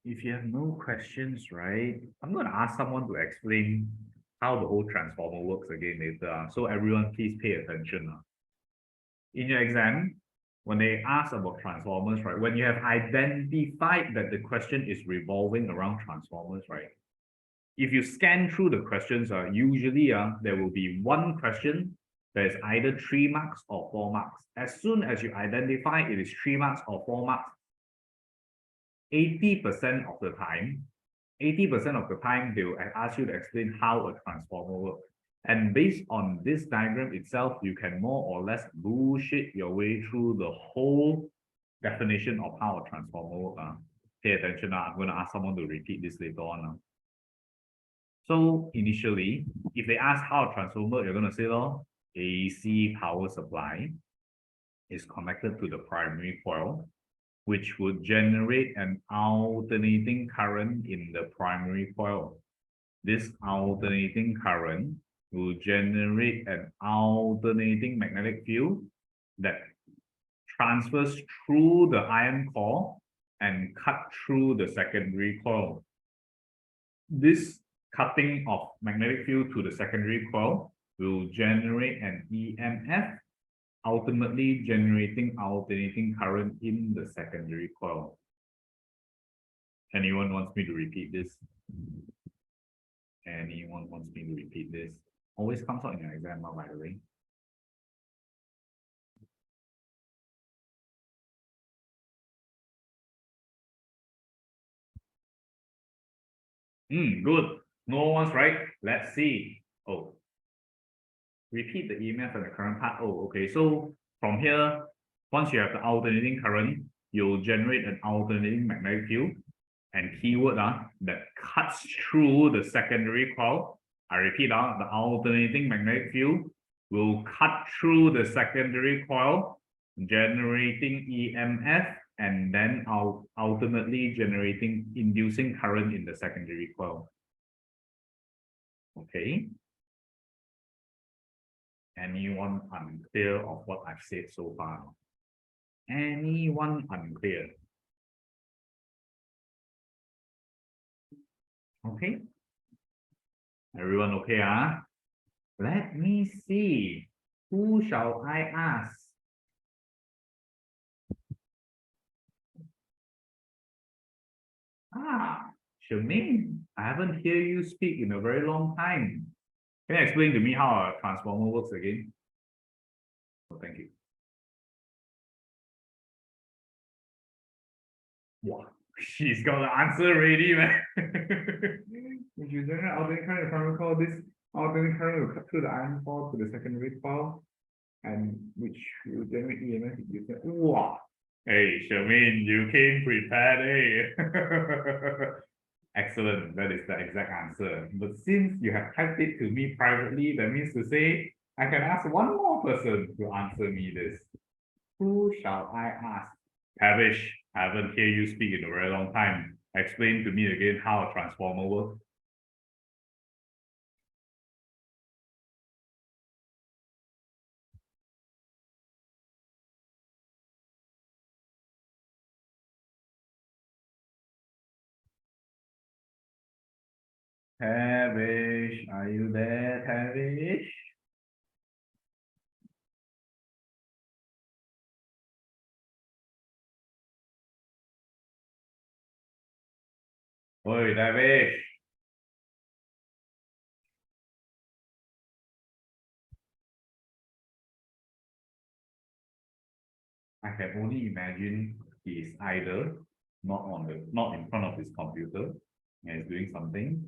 if you have no questions, right, I'm going to ask someone to explain how the whole transformer works again later. So everyone, please pay attention. In your exam, when they ask about transformers, right, when you have identified that the question is revolving around transformers, right, if you scan through the questions, usually there will be one question that is either 3 marks or 4 marks. As soon as you identify it is 3 marks or 4 marks, 80% of the time, they will ask you to explain how a transformer works. And based on this diagram itself, you can more or less bullshit your way through the whole definition of how a transformer works. Pay attention. I'm going to ask someone to repeat this later on. So initially, if they ask how a transformer, you're going to say, AC power supply is connected to the primary coil, which would generate an alternating current in the primary coil. This alternating current will generate an alternating magnetic field that transfers through the iron core and cut through the secondary coil. This cutting of magnetic field to the secondary coil will generate an EMF, ultimately generating alternating current in the secondary coil. Anyone wants me to repeat this? Anyone wants me to repeat this? Always comes out in your exam, by the way. Good. No one's right. Let's see. Oh, repeat the EMF and the current part. Oh, okay. So from here, once you have the alternating current, you'll generate an alternating magnetic field. And keyword that cuts through the secondary coil. I repeat, the alternating magnetic field will cut through the secondary coil, generating EMF, and then ultimately inducing current in the secondary coil. Okay. Anyone unclear of what I've said so far? Anyone unclear? Okay. Everyone okay, Let me see. Who shall I ask? Charmaine, I haven't heard you speak in a very long time. Can you explain to me how a transformer works again? Oh, thank you. Wow, she's got the answer ready, man. If you generate alternating current in the primary coil, this alternating current will cut through the iron core to the secondary coil, and which will generate EMF. Wow. Hey, Charmaine, you came prepared, eh? Excellent. That is the exact answer. But since you have typed it to me privately, that means to say I can ask one more person to answer me this. Who shall I ask? Pavish, I haven't heard you speak in a very long time. Explain to me again how a transformer works. Tavish, are you there, Tavish? Oi, Tavish. I can only imagine he is either not in front of his computer and is doing something,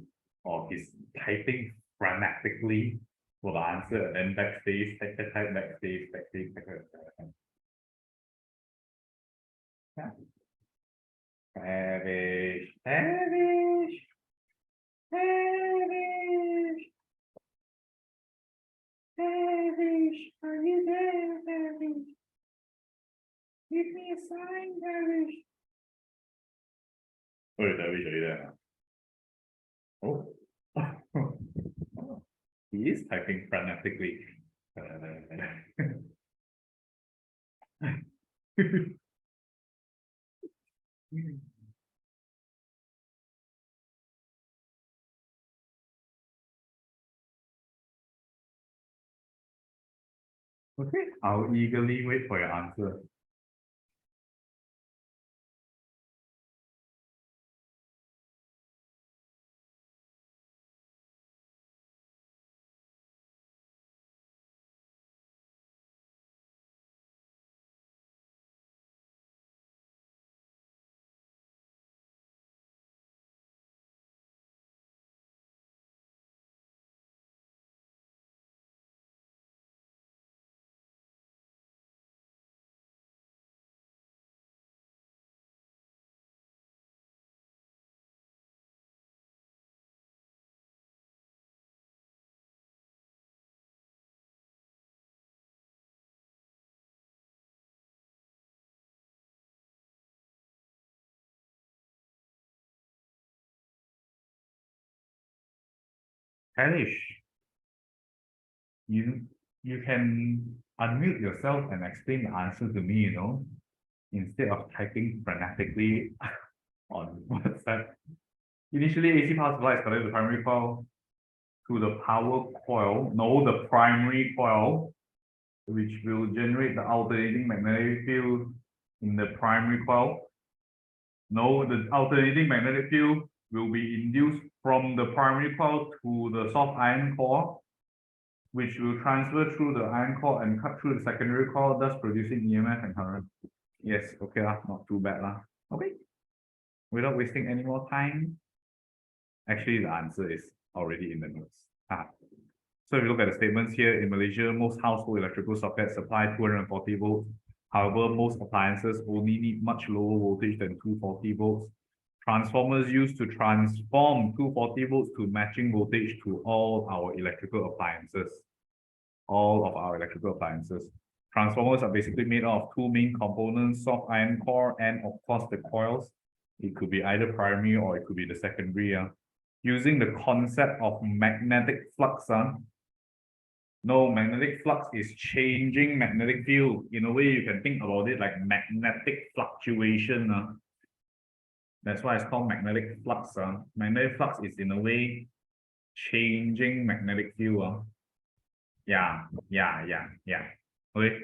or he's typing frantically for the answer and then backspace, type, backspace, backspace. Yeah. Tavish, Tavish, Tavish, Tavish, are you there, Tavish? Give me a sign, Tavish. Oh, Tavish, are you there? Oh. He is typing frantically. Okay, I'll eagerly wait for your answer. Harish, you you can unmute yourself and explain the answer to me, instead of typing frantically on WhatsApp. Initially, AC power supply is connected to the primary coil to the power coil, no, the primary coil, which will generate the alternating magnetic field in the primary coil. No, the alternating magnetic field will be induced from the primary coil to the soft iron core, which will transfer through the iron core and cut through the secondary coil, thus producing EMF and current. Yes, okay lah, not too bad lah. Okay. Without wasting any more time, actually the answer is already in the notes. So if you look at the statements here, in Malaysia, most household electrical sockets supply 240 volts. However, most appliances only need much lower voltage than 240 volts. Transformers used to transform 240 volts to matching voltage to all our electrical appliances. All of our electrical appliances. Transformers are basically made of two main components, soft iron core and of course the coils. It could be either primary or it could be the secondary. Using the concept of magnetic flux. No, magnetic flux is changing magnetic field. In a way, you can think about it like magnetic fluctuation. That's why it's called magnetic flux. Magnetic flux is in a way changing magnetic field. Yeah. Okay.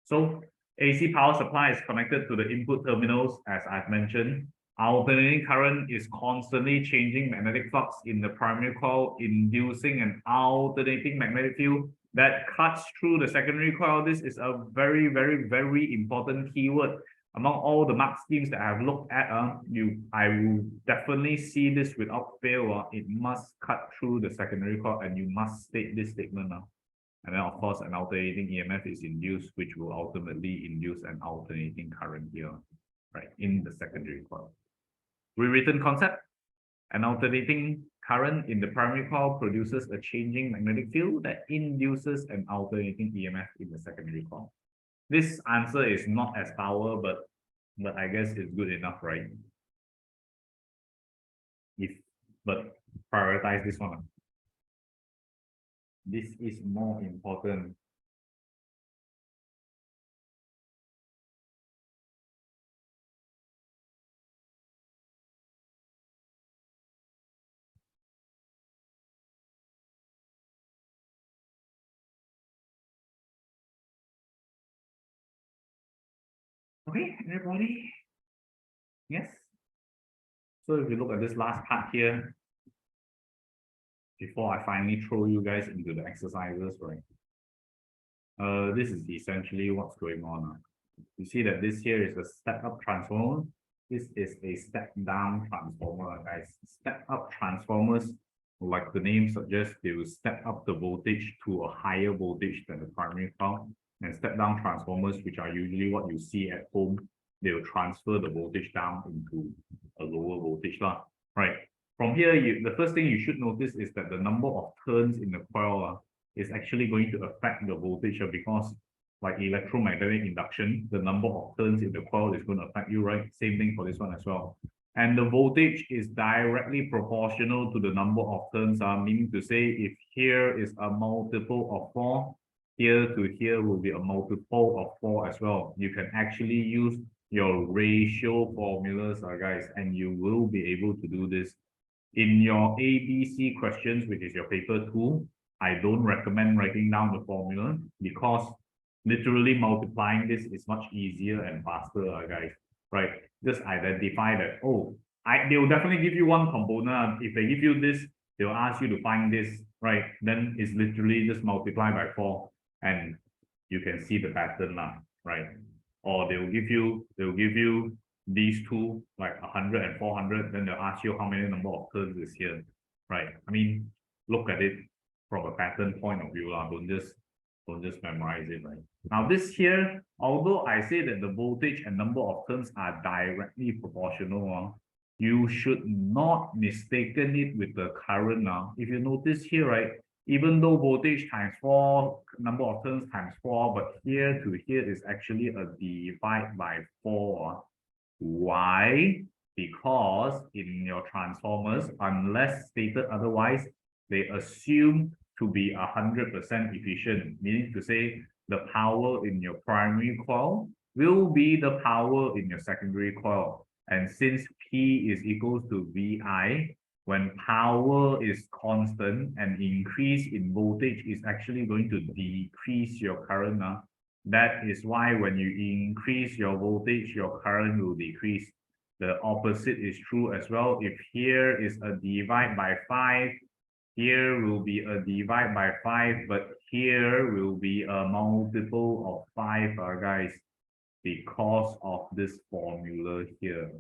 So AC power supply is connected to the input terminals, as I've mentioned. Alternating current is constantly changing magnetic flux in the primary coil, inducing an alternating magnetic field that cuts through the secondary coil. This is a very, very, very important keyword. Among all the mark schemes that I've looked at, I will definitely see this without fail. It must cut through the secondary coil, and you must state this statement now. And then, of course, an alternating EMF is induced, which will ultimately induce an alternating current here, right, in the secondary coil. Rewritten concept, an alternating current in the primary coil produces a changing magnetic field that induces an alternating EMF in the secondary coil. This answer is not as power, but I guess it's good enough, right? But prioritize this one. This is more important. Okay, everybody? Yes. So if you look at this last part here, before I finally throw you guys into the exercises, right? This is essentially what's going on. You see that this here is a step-up transformer. This is a step-down transformer, guys. Step-up transformers, like the name suggests, they will step up the voltage to a higher voltage than the primary coil. And step-down transformers, which are usually what you see at home, they will transfer the voltage down into a lower voltage lah. Right. From here, the first thing you should notice is that the number of turns in the coil is actually going to affect the voltage because like electromagnetic induction, the number of turns in the coil is going to affect you, right? Same thing for this one as well. And the voltage is directly proportional to the number of turns, meaning to say if here is a multiple of 4, here to here will be a multiple of 4 as well. You can actually use your ratio formulas, guys, and you will be able to do this. In your ABC questions, which is your paper 2, I don't recommend writing down the formula because literally multiplying this is much easier and faster, guys, right? Just identify that, oh, they'll definitely give you one component. If they give you this, they'll ask you to find this, right? Then it's literally just multiply by 4 and you can see the pattern now, right? Or they'll give you these two, like 100 and 400, then they'll ask you how many number of turns is here, right? I mean, look at it from a pattern point of view, don't just memorize it, right? Now this here, although I say that the voltage and number of turns are directly proportional, you should not mistaken it with the current now. If you notice here, right, even though voltage times 4, number of turns times 4, but here to here is actually a divide by 4. Why? Because in your transformers, unless stated otherwise, they assume to be 100% efficient, meaning to say the power in your primary coil will be the power in your secondary coil. And since P is equals to VI, when power is constant and increase in voltage is actually going to decrease your current. That is why when you increase your voltage, your current will decrease. The opposite is true as well. If here is a divide by 5, here will be a divide by 5, but here will be a multiple of 5, guys, because of this formula here.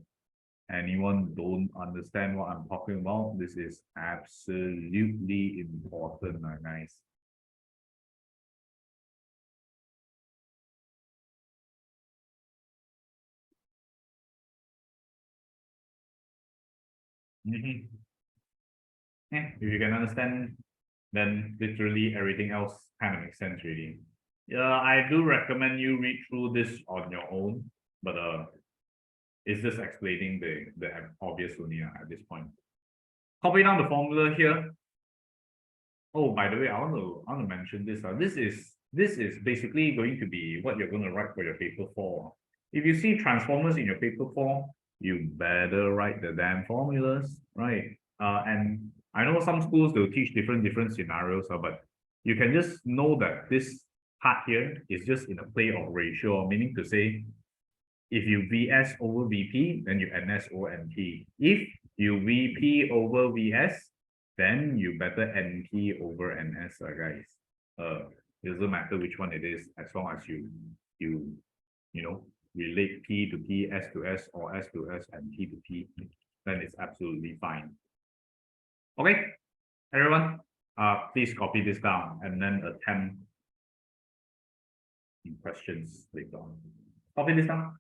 Anyone don't understand what I'm talking about? This is absolutely important, guys. If you can understand, then literally everything else kind of makes sense, really. Yeah, I do recommend you read through this on your own, but it's just explaining the obvious only at this point. Copy down the formula here. Oh, by the way, I want to mention this. This is basically going to be what you're going to write for your paper 4. If you see transformers in your paper 4, you better write the damn formulas, right? And I know some schools they'll teach different scenarios, but you can just know that this part here is just in a play of ratio, meaning to say, if you VS over VP, then you NS over NP. If you VP over VS, then you better NP over NS, guys. It doesn't matter which one it is, as long as you know relate P to P, S to S, or S to S and P to P, then it's absolutely fine. Okay, everyone, please copy this down and then attempt in questions later on. Copy this down.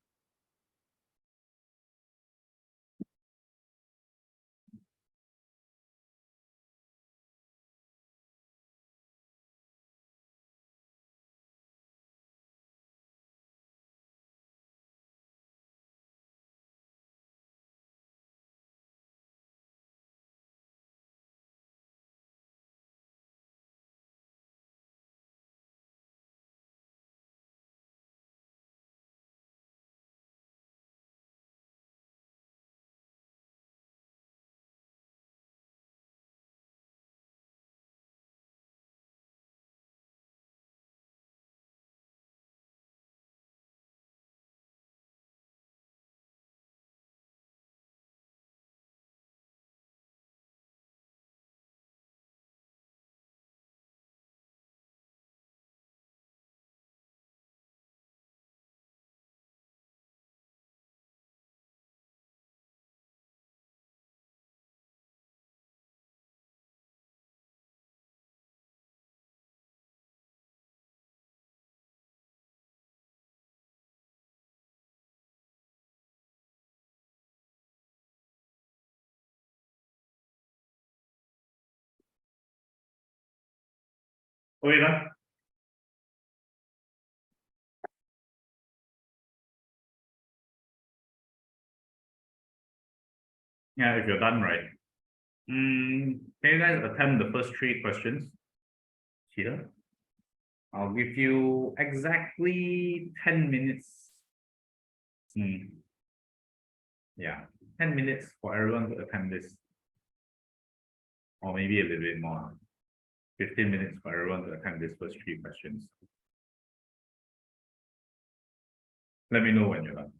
Okay, done. Yeah, if you're done, right? Can you guys attempt the first three questions? Here. I'll give you exactly 10 minutes. Yeah, 10 minutes for everyone to attempt this. Or maybe a little bit more. 15 minutes for everyone to attempt these first three questions. Let me know when you're done.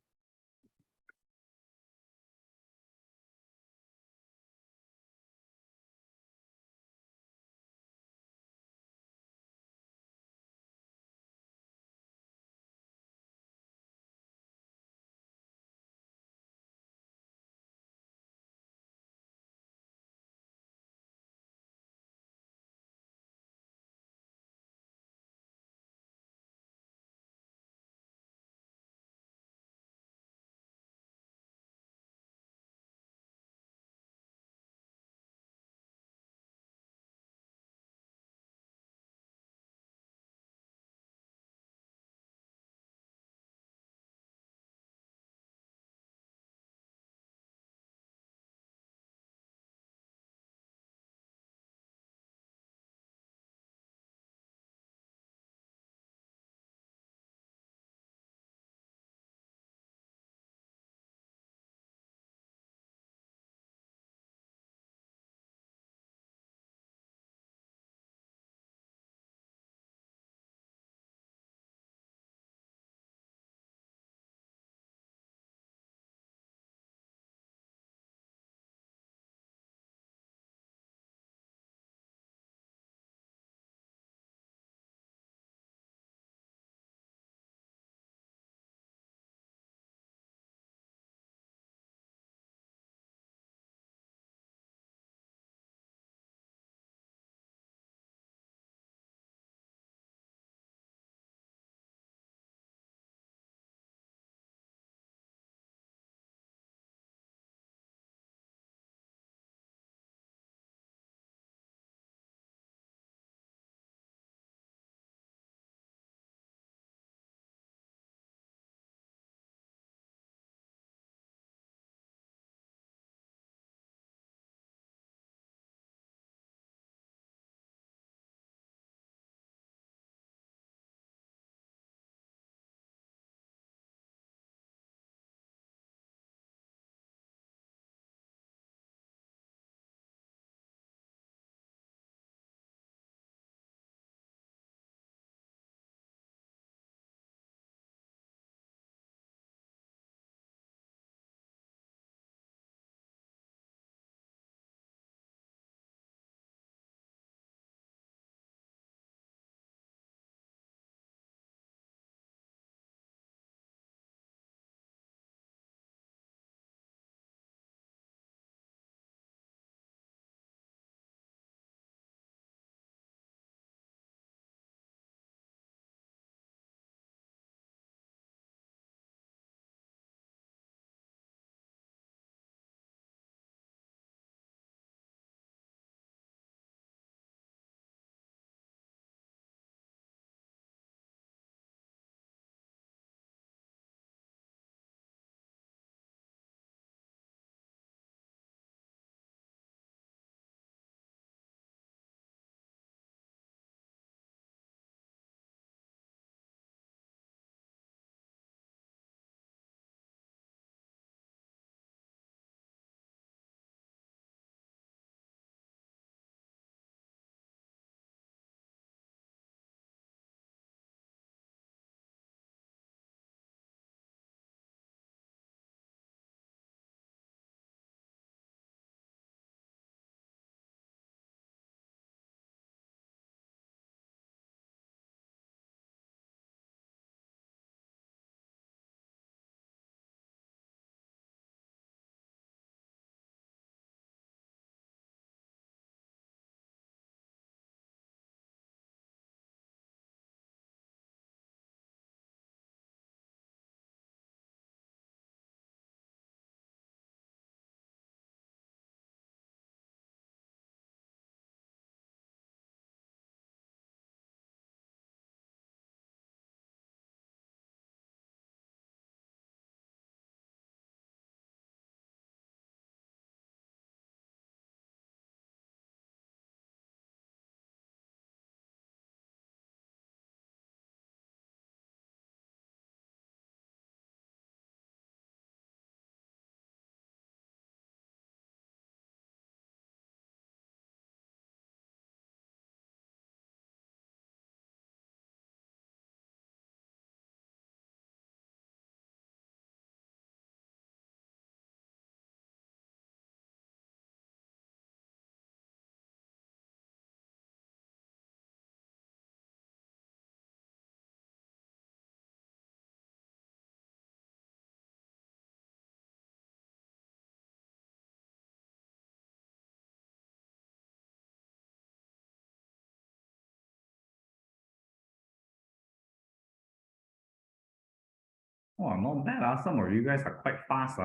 Oh, not bad. Some of you guys are quite fast.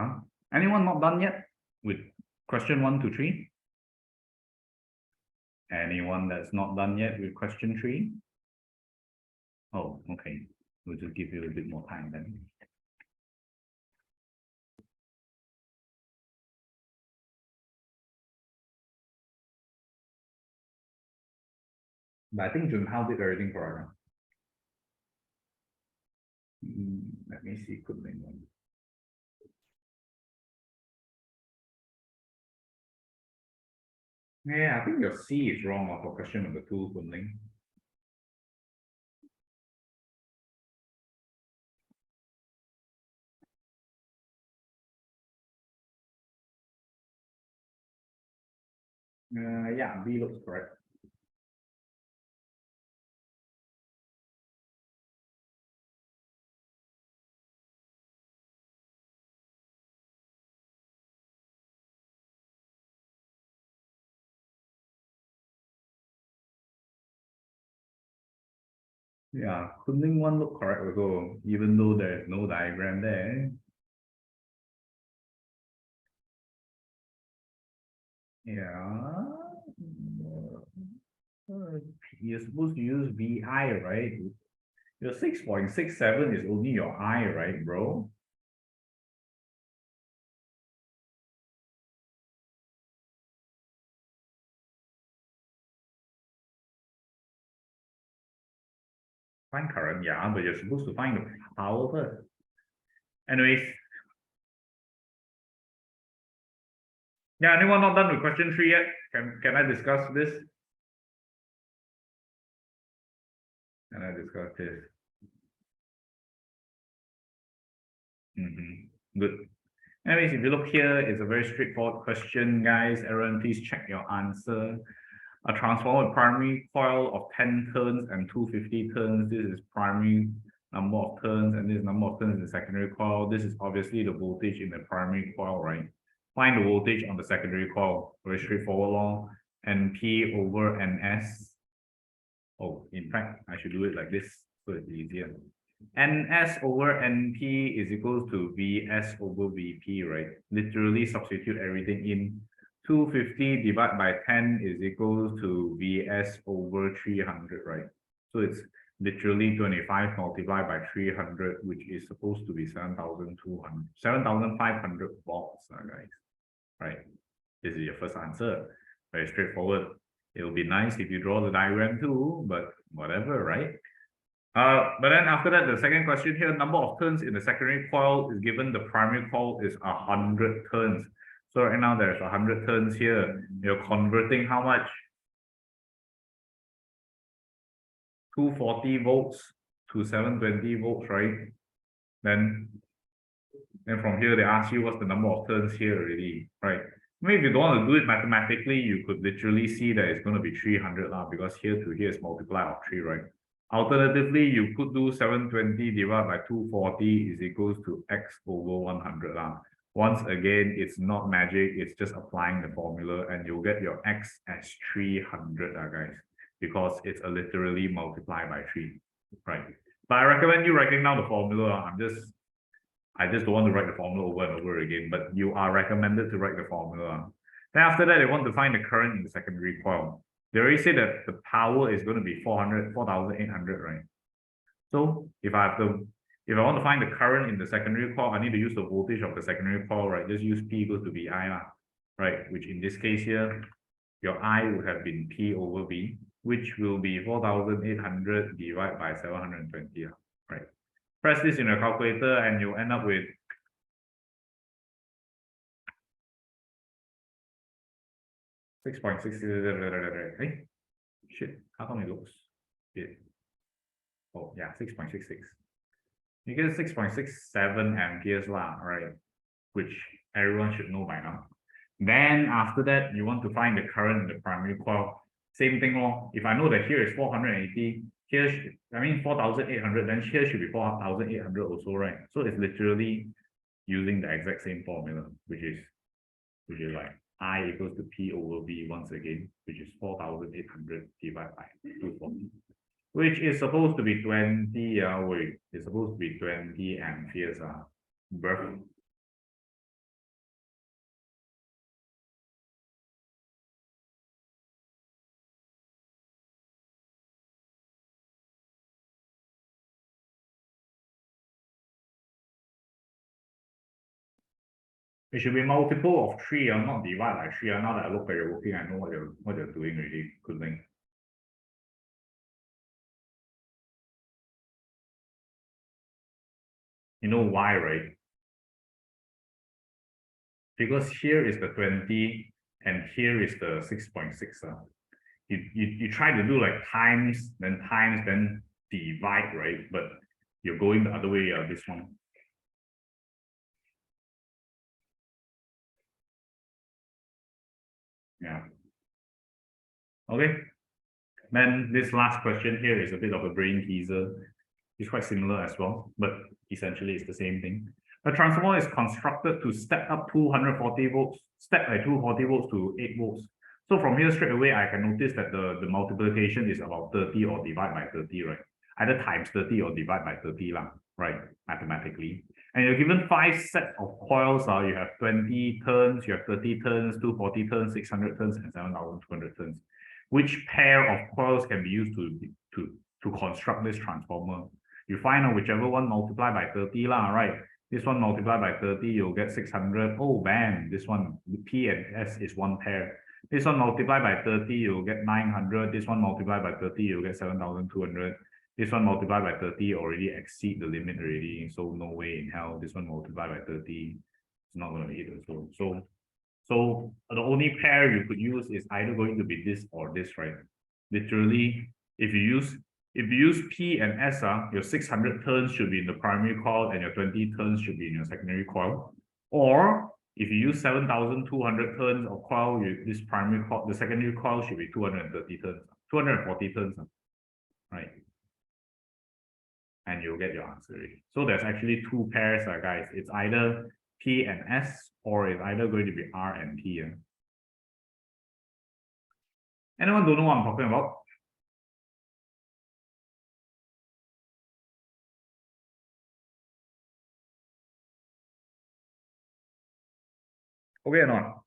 Anyone not done yet with question 1 to 3? Anyone that's not done yet with question 3? Oh, okay. We'll just give you a bit more time then. But I think Junhao did everything correct. Let me see. Yeah, I think your C is wrong for question number 2, Kunling. Yeah, B looks correct. Yeah, Kunling 1 look correct also, even though there's no diagram there. Yeah. You're supposed to use VI, right? Your 6.67 is only your I, right, bro? Find current, yeah, but you're supposed to find the power first. Anyways. Yeah, anyone not done with question 3 yet? Can I discuss this? Can I discuss this? Good. Anyways, if you look here, it's a very straightforward question, guys. Aaron, please check your answer. A transformer with primary coil of 10 turns and 250 turns. This is primary number of turns, and this number of turns in the secondary coil. This is obviously the voltage in the primary coil, right? Find the voltage on the secondary coil. Very straightforward law. NP over NS. Oh, in fact, I should do it like this so it's easier. NS over NP is equals to VS over VP, right? Literally substitute everything in. 250 divided by 10 is equals to VS over 300, right? So it's literally 25 multiplied by 300, which is supposed to be 7,500 volts, guys, right? This is your first answer. Very straightforward. It'll be nice if you draw the diagram too, but whatever, right? But then after that, the second question here, number of turns in the secondary coil is given. The primary coil is 100 turns. So right now there's 100 turns here. You're converting how much? 240 volts to 720 volts, right? Then from here, they ask you what's the number of turns here already, right? Maybe if you don't want to do it mathematically, you could literally see that it's going to be 300 now because here to here is multiply of 3, right? Alternatively, you could do 720 divided by 240 is equals to x over 100. Once again, it's not magic, it's just applying the formula and you'll get your x as 300, guys, because it's literally multiplied by 3, right? But I recommend you writing down the formula. I just don't want to write the formula over and over again, but you are recommended to write the formula. Then after that, they want to find the current in the secondary coil. They already say that the power is going to be 4,800, right? So if I want to find the current in the secondary coil, I need to use the voltage of the secondary coil, right? Just use P equals to VI, right? Which in this case here, your I would have been P over V, which will be 4,800 divided by 720, right? Press this in your calculator and you'll end up with 6.6. Hey, shit, how come it looks? Oh, yeah, 6.66. You get 6.67 amperes, right? Which everyone should know by now. Then after that, you want to find the current in the primary coil. Same thing, if I know that here is 480, here, 4,800, then here should be 4,800 also, right? So it's literally using the exact same formula, which is like I equals to P over V once again, which is 4,800 divided by 240. which is supposed to be 20. Wait, it's supposed to be 20 amperes. Bruh. It should be multiple of 3, not divide by 3. Now that I look at your working, I know what you're doing already. Good thing. You know why, right? Because here is the 20 and here is the 6.6. You try to do like times, then divide, right? But you're going the other way, this one. Yeah. Okay. Then this last question here is a bit of a brain teaser. It's quite similar as well, but essentially it's the same thing. A transformer is constructed to step up 240 volts, step by 240 volts to 8 volts. So from here straight away, I can notice that the multiplication is about 30 or divide by 30, right? Either times 30 or divide by 30 lah, right? Mathematically. And you're given 5 sets of coils. You have 20 turns, you have 30 turns, 240 turns, 600 turns, and 7,200 turns. Which pair of coils can be used to construct this transformer? You find out whichever one multiply by 30 lah, right? This one multiply by 30, you'll get 600. Oh, bam, this one, P and S is one pair. This one multiply by 30, you'll get 900. This one multiply by 30, you'll get 7,200. This one multiply by 30 already exceed the limit already. So no way in hell. This one multiply by 30. It's not going to hit also. So the only pair you could use is either going to be this or this, right? Literally, if you use P and S, your 600 turns should be in the primary coil and your 20 turns should be in your secondary coil. Or if you use 7,200 turns of coil, this primary coil, the secondary coil should be 230 turns, 240 turns, right? And you'll get your answer already. So there's actually 2 pairs, guys. It's either P and S, or it's either going to be R and P. Anyone don't know what I'm talking about? Okay or not?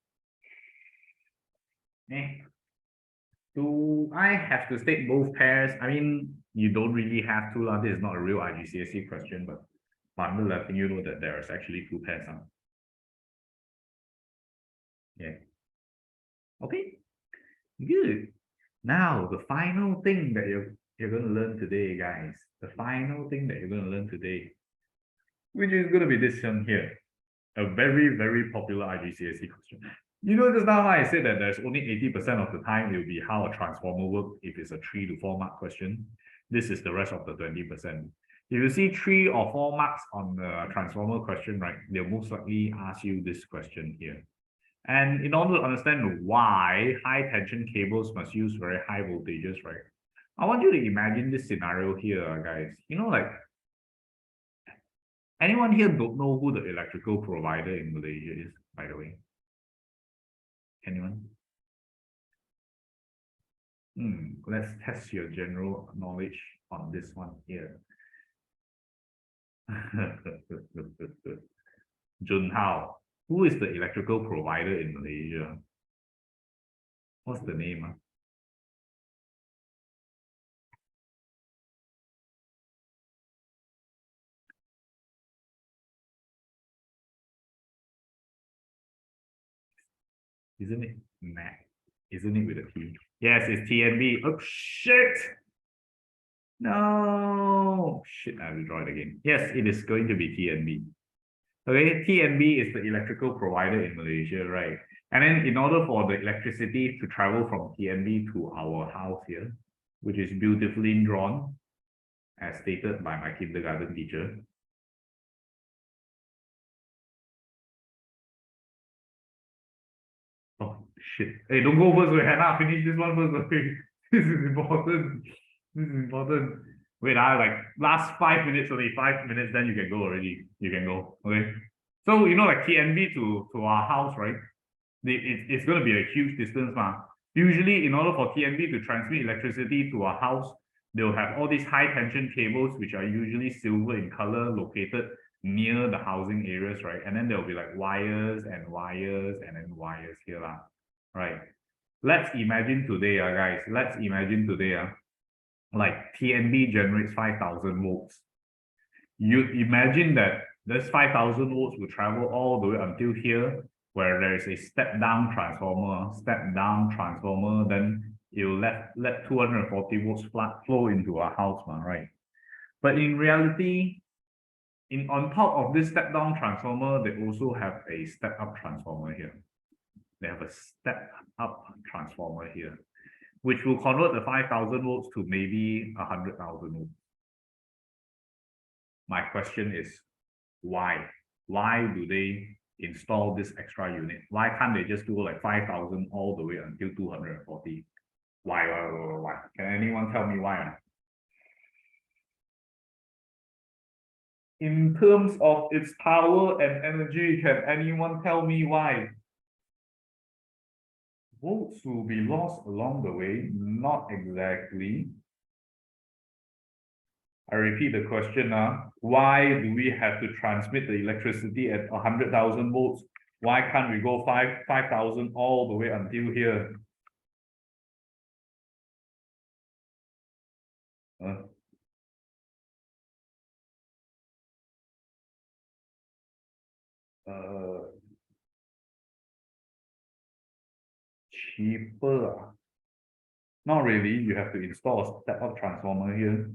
Do I have to state both pairs? I mean, you don't really have to. This is not a real IGCSE question, but I'm letting you know that there is actually 2 pairs. Yeah. Okay. Good. Now, the final thing that you're going to learn today, guys. The final thing that you're going to learn today, which is going to be this one here. A very, very popular IGCSE question. You know, just now I said that there's only 80% of the time it will be how a transformer works if it's a 3 to 4 mark question. This is the rest of the 20%. If you see 3 or 4 marks on the transformer question, right, they'll most likely ask you this question here. And in order to understand why high tension cables must use very high voltages, right, I want you to imagine this scenario here, guys. You know, like, anyone here don't know who the electrical provider in Malaysia is, by the way? Anyone? Let's test your general knowledge on this one here. Jun Hao, who is the electrical provider in Malaysia? What's the name? Isn't it Mac? Isn't it with a T? Yes, it's TNB. Oh, shit. No. Shit, I will draw it again. Yes, it is going to be TNB. Okay, TNB is the electrical provider in Malaysia, right? And then in order for the electricity to travel from TNB to our house here, which is beautifully drawn, as stated by my kindergarten teacher. Oh, shit. Hey, don't go first. Hannah, finish this one first. Okay. This is important. This is important. Wait, like last 5 minutes, only 5 minutes, then you can go already. You can go. Okay. So, you know, like TNB to our house, right? It's going to be a huge distance. Usually, in order for TNB to transmit electricity to our house, they'll have all these high tension cables, which are usually silver in color, located near the housing areas, right? And then there'll be like wires and wires and then wires here, right? Let's imagine today, guys, let's imagine today, like TNB generates 5,000 volts. You imagine that this 5,000 volts will travel all the way until here, where there is a step down transformer, then it will let 240 volts flow into our house, right? But in reality, on top of this step down transformer, they also have a step up transformer here. They have a step up transformer here, which will convert the 5,000 volts to maybe 100,000 volts. My question is, why? Why do they install this extra unit? Why can't they just do like 5,000 all the way until 240? Why? Can anyone tell me why? In terms of its power and energy, can anyone tell me why? Volts will be lost along the way, not exactly. I repeat the question now. Why do we have to transmit the electricity at 100,000 volts? Why can't we go 5,000 all the way until here? Cheaper. Not really. You have to install a step-up transformer here.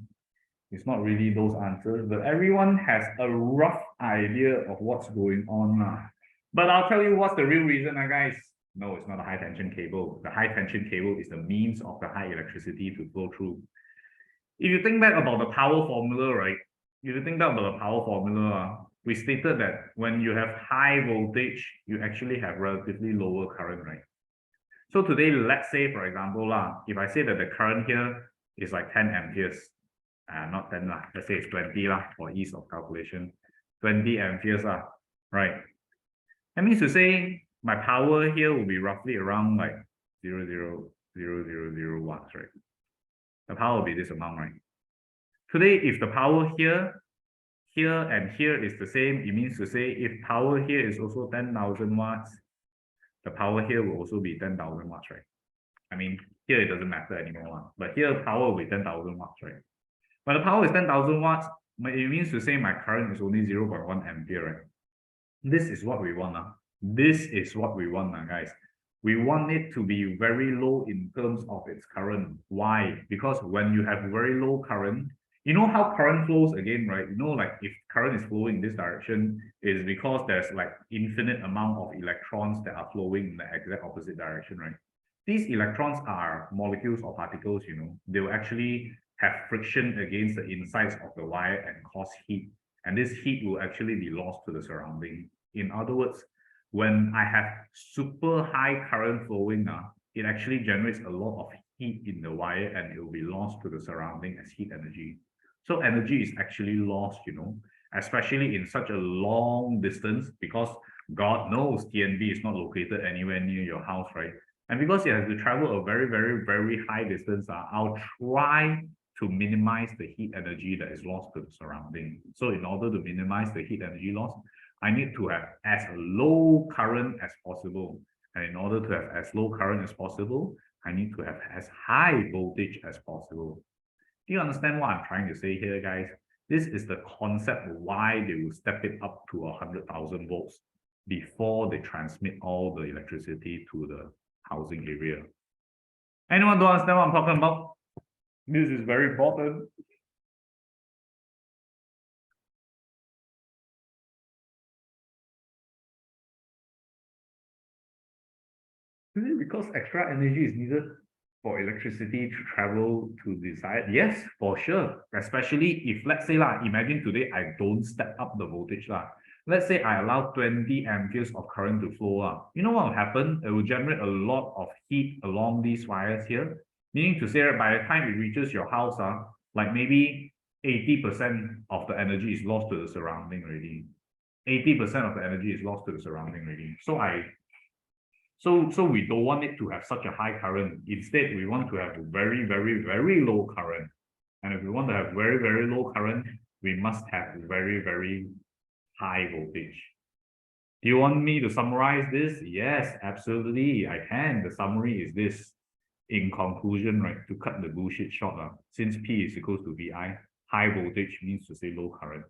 It's not really those answers, but everyone has a rough idea of what's going on now. But I'll tell you what's the real reason, guys. No, it's not a high tension cable. The high tension cable is the means of the high electricity to flow through. If you think back about the power formula, right? If you think back about the power formula, we stated that when you have high voltage, you actually have relatively lower current, right? So today, let's say, for example, if I say that the current here is like 10 amperes, not 10, let's say it's 20 for ease of calculation, 20 amperes, right? That means to say my power here will be roughly around like 0.00000 watts, right? The power will be this amount, right? Today, if the power here, and here is the same, it means to say if power here is also 10,000 watts, the power here will also be 10,000 watts, right? I mean, here it doesn't matter anymore, but here power will be 10,000 watts, right? But the power is 10,000 watts, it means to say my current is only 0.1 ampere, right? This is what we want. This is what we want, guys. We want it to be very low in terms of its current. Why? Because when you have very low current, you know how current flows again, right? You know, like if current is flowing in this direction, is because there's like infinite amount of electrons that are flowing in the exact opposite direction, right? These electrons are molecules or particles, you know, they will actually have friction against the insides of the wire and cause heat. And this heat will actually be lost to the surrounding. In other words, when I have super high current flowing, it actually generates a lot of heat in the wire and it will be lost to the surrounding as heat energy. So energy is actually lost, you know, especially in such a long distance, because God knows TNB is not located anywhere near your house, right? And because it has to travel a very, very, very high distance, I'll try to minimize the heat energy that is lost to the surrounding. So in order to minimize the heat energy loss, I need to have as low current as possible. And in order to have as low current as possible, I need to have as high voltage as possible. Do you understand what I'm trying to say here, guys? This is the concept of why they will step it up to 100,000 volts before they transmit all the electricity to the housing area. Anyone don't understand what I'm talking about? This is very important. Because extra energy is needed for electricity to travel to the side? Yes, for sure. Especially if, let's say, imagine today I don't step up the voltage. Let's say I allow 20 amperes of current to flow. You know what will happen? It will generate a lot of heat along these wires here. Meaning to say that by the time it reaches your house, like maybe 80% of the energy is lost to the surrounding already. 80% of the energy is lost to the surrounding already. So we don't want it to have such a high current. Instead, we want to have a very, very, very low current. And if we want to have very, very low current, we must have very, very high voltage. Do you want me to summarize this? Yes, absolutely, I can. The summary is this. In conclusion, right, to cut the bullshit short, since P is equals to VI, high voltage means to say low current.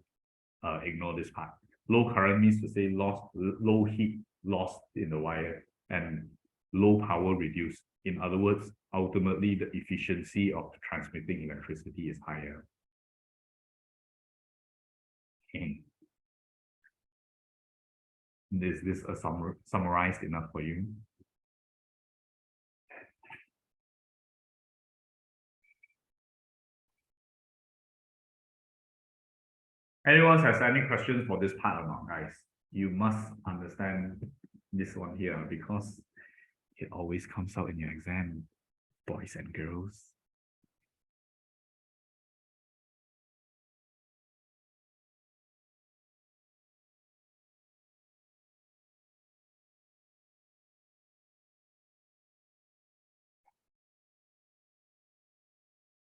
Ignore this part. Low current means to say low heat lost in the wire, and low power reduced. In other words, ultimately the efficiency of transmitting electricity is higher. Okay. Is this a summarized enough for you? Anyone has any questions for this part or not, guys? You must understand this one here because it always comes out in your exam, boys and girls.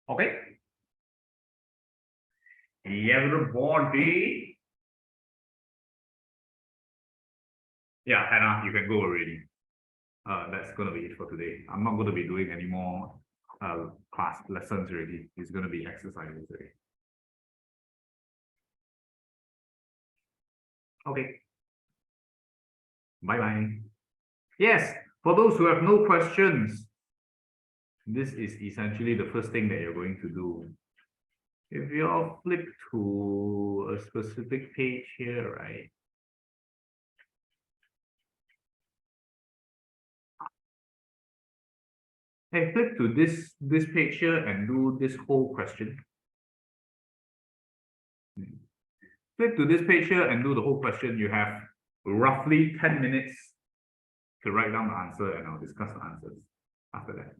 Okay. Everybody. Yeah, Hannah, you can go already. That's gonna be it for today. I'm not gonna be doing any more class lessons already. It's gonna be exercises already. Okay. Bye bye. Yes, for those who have no questions, this is essentially the first thing that you're going to do. If you all flip to a specific page here, right? Hey, flip to this page here and do this whole question. Flip to this page here and do the whole question. You have roughly 10 minutes to write down the answer, and I'll discuss the answers after that.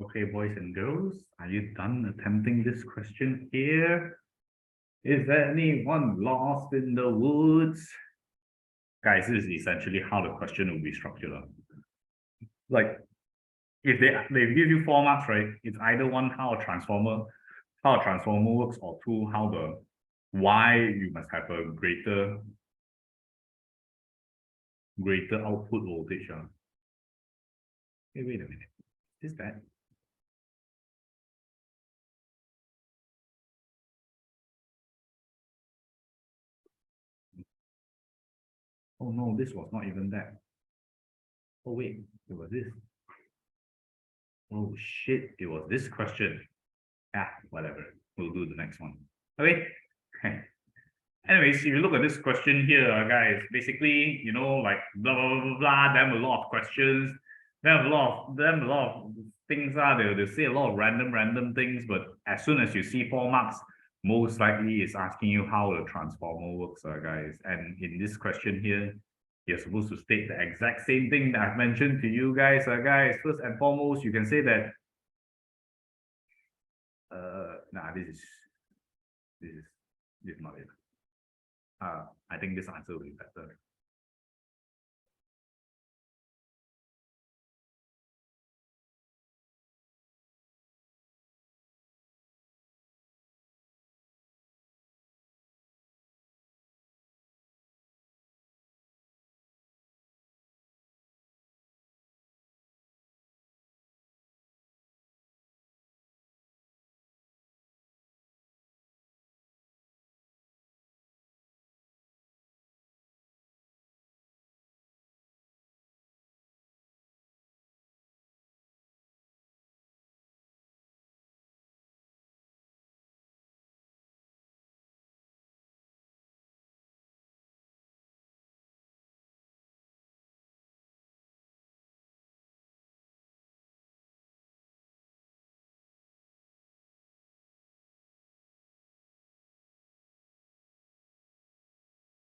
Okay, boys and girls, are you done attempting this question here? Is there anyone lost in the woods? Guys, this is essentially how the question will be structured. Like, if they give you 4 marks, right? It's either one, how a transformer works, or two, how the why you must have a greater output voltage. Hey, wait a minute. Is that? Oh no, this was not even that. Oh wait, it was this. Oh shit, it was this question. Ah, whatever. We'll do the next one. Okay. Anyways, if you look at this question here, guys, basically, you know, like blah blah blah blah blah, then a lot of questions, then a lot of things they'll say a lot of random things, but as soon as you see 4 marks, most likely it's asking you how the transformer works, guys. And in this question here, you're supposed to state the exact same thing that I've mentioned to you guys, guys. First and foremost, you can say that this is not it. I think this answer will be better.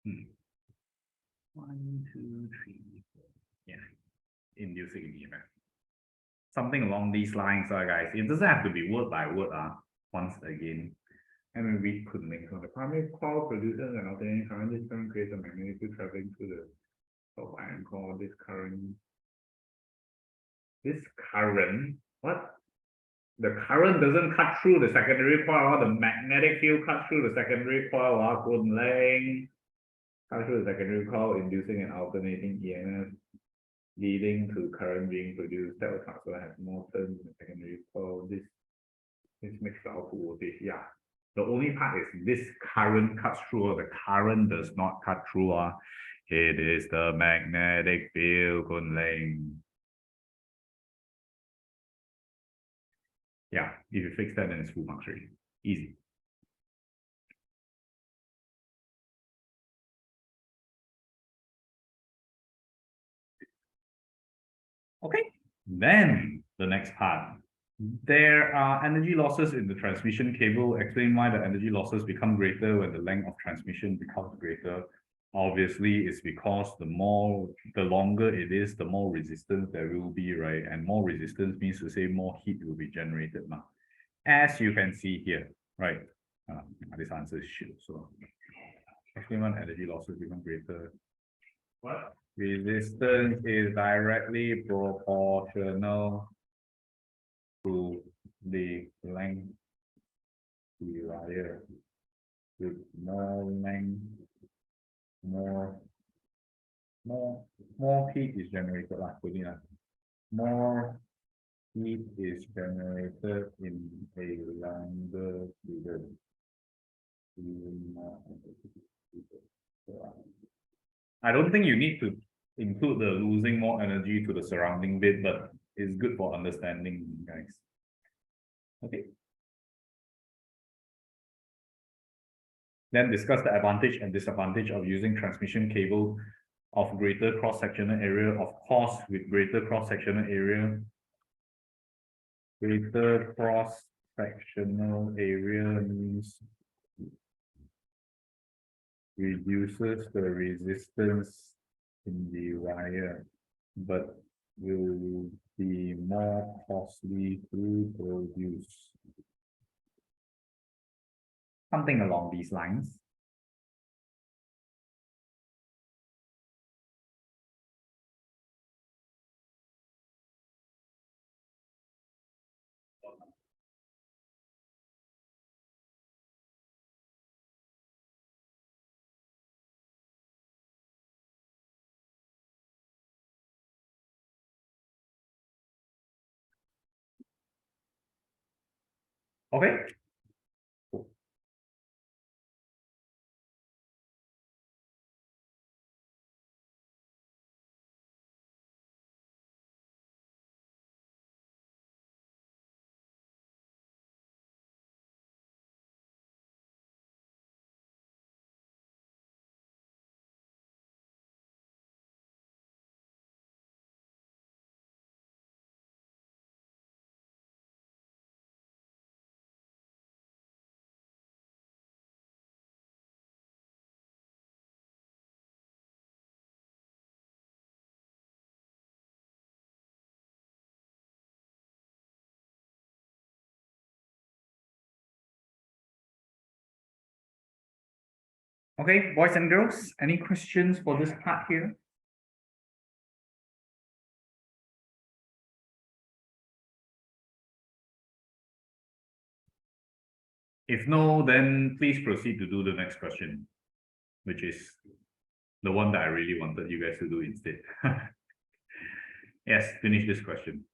Hmm. 1, 2, 3, 4. Yeah, inducing EMF. Something along these lines, guys. It doesn't have to be word by word. Once again, and we read could link on the primary coil produces an alternating current. This current creates a magnetic field traveling through the top iron core. This current. What? The current doesn't cut through the secondary coil. The magnetic field cuts through the secondary coil. Could length. Cut through the secondary coil, inducing an alternating EMF, leading to current being produced. That will transfer has more turns in the secondary coil. This makes the output voltage. Yeah. The only part is this current cuts through, or the current does not cut through. It is the magnetic field length. Yeah, if you fix that, then it's full marks already. Easy. Okay, then the next part. There are energy losses in the transmission cable. Explain why the energy losses become greater when the length of transmission becomes greater. Obviously, it's because the longer it is, the more resistance there will be, right? And more resistance means to say more heat will be generated now. As you can see here, right? This answer is shit. So, explain why energy losses become greater. What? Resistance is directly proportional to the length of the wire. With more length, more heat is generated. More heat is generated in a longer period. I don't think you need to include the losing more energy to the surrounding bit, but it's good for understanding, guys. Okay. Then discuss the advantage and disadvantage of using transmission cable of greater cross-sectional area. Of course, with greater cross-sectional area, greater cross-sectional area means reduces the resistance in the wire, but will be more costly to produce. Something along these lines. Okay. Okay, boys and girls, any questions for this part here? If no, then please proceed to do the next question, which is the one that I really wanted you guys to do instead. Yes, finish this question.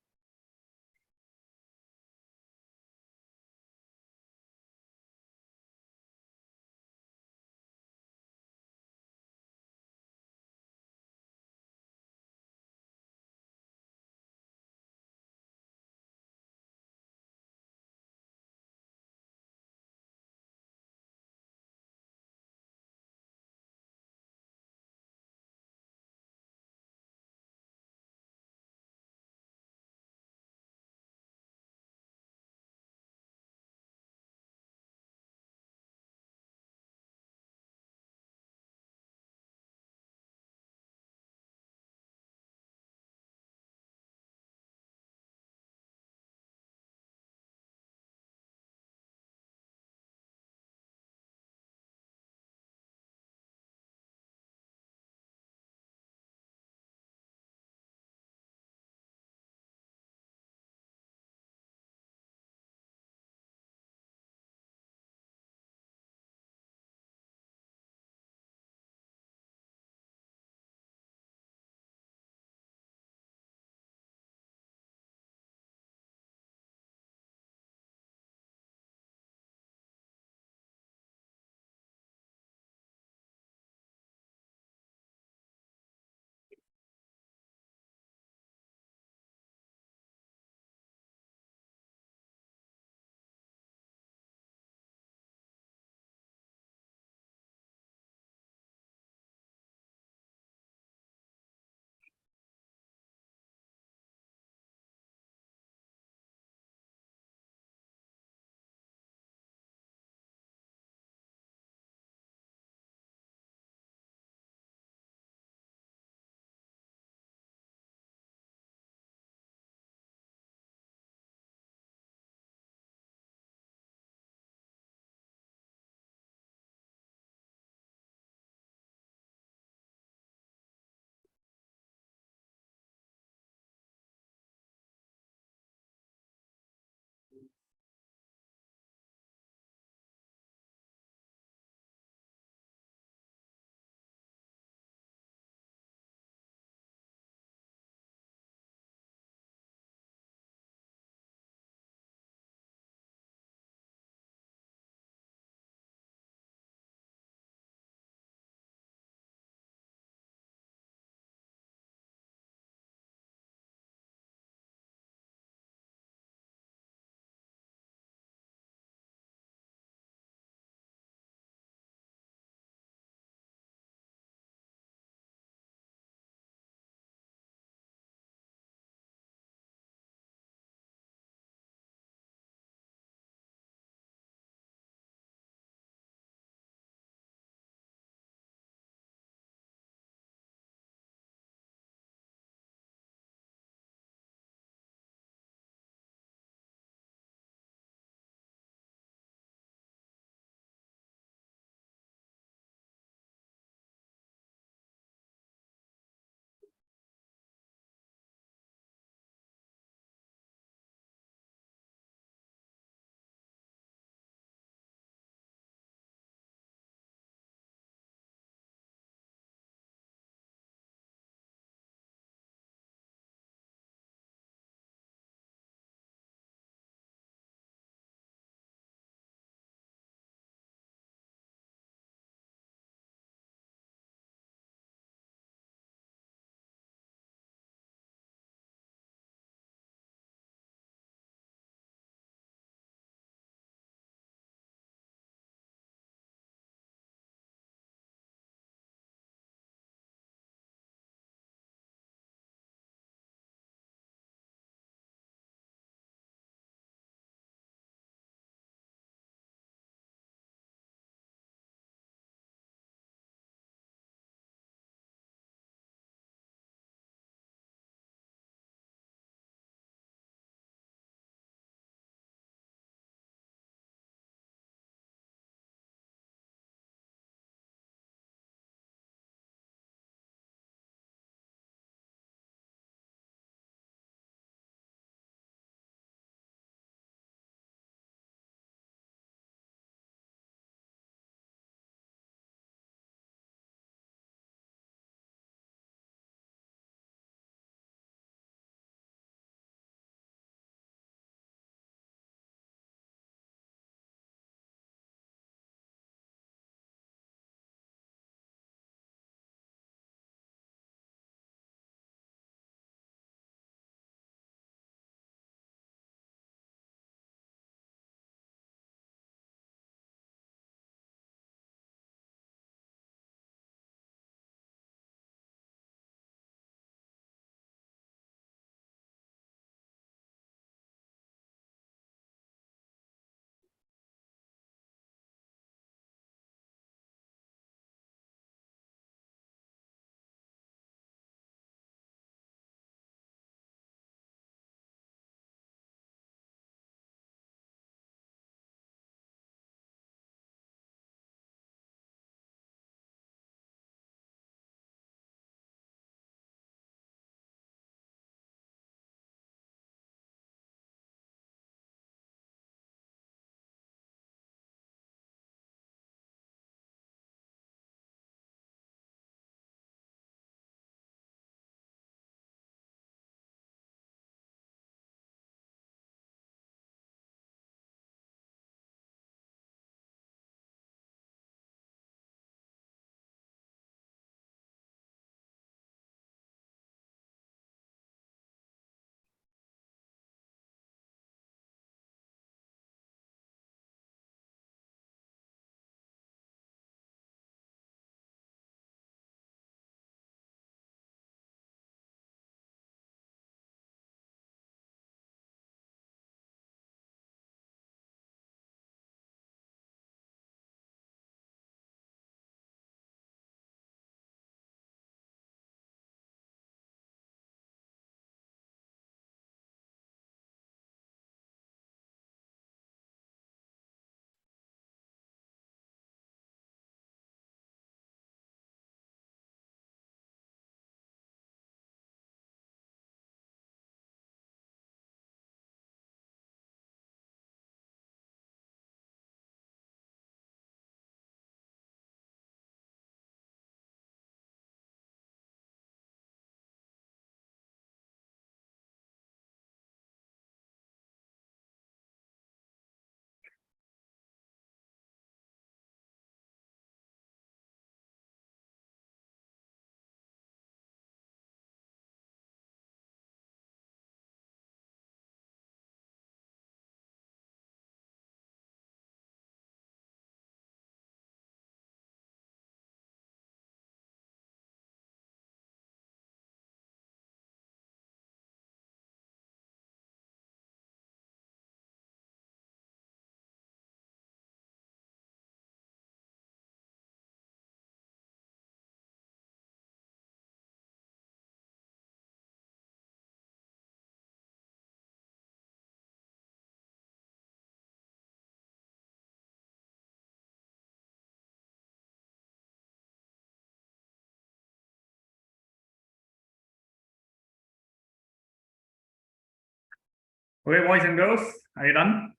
Okay, boys and girls, are you done?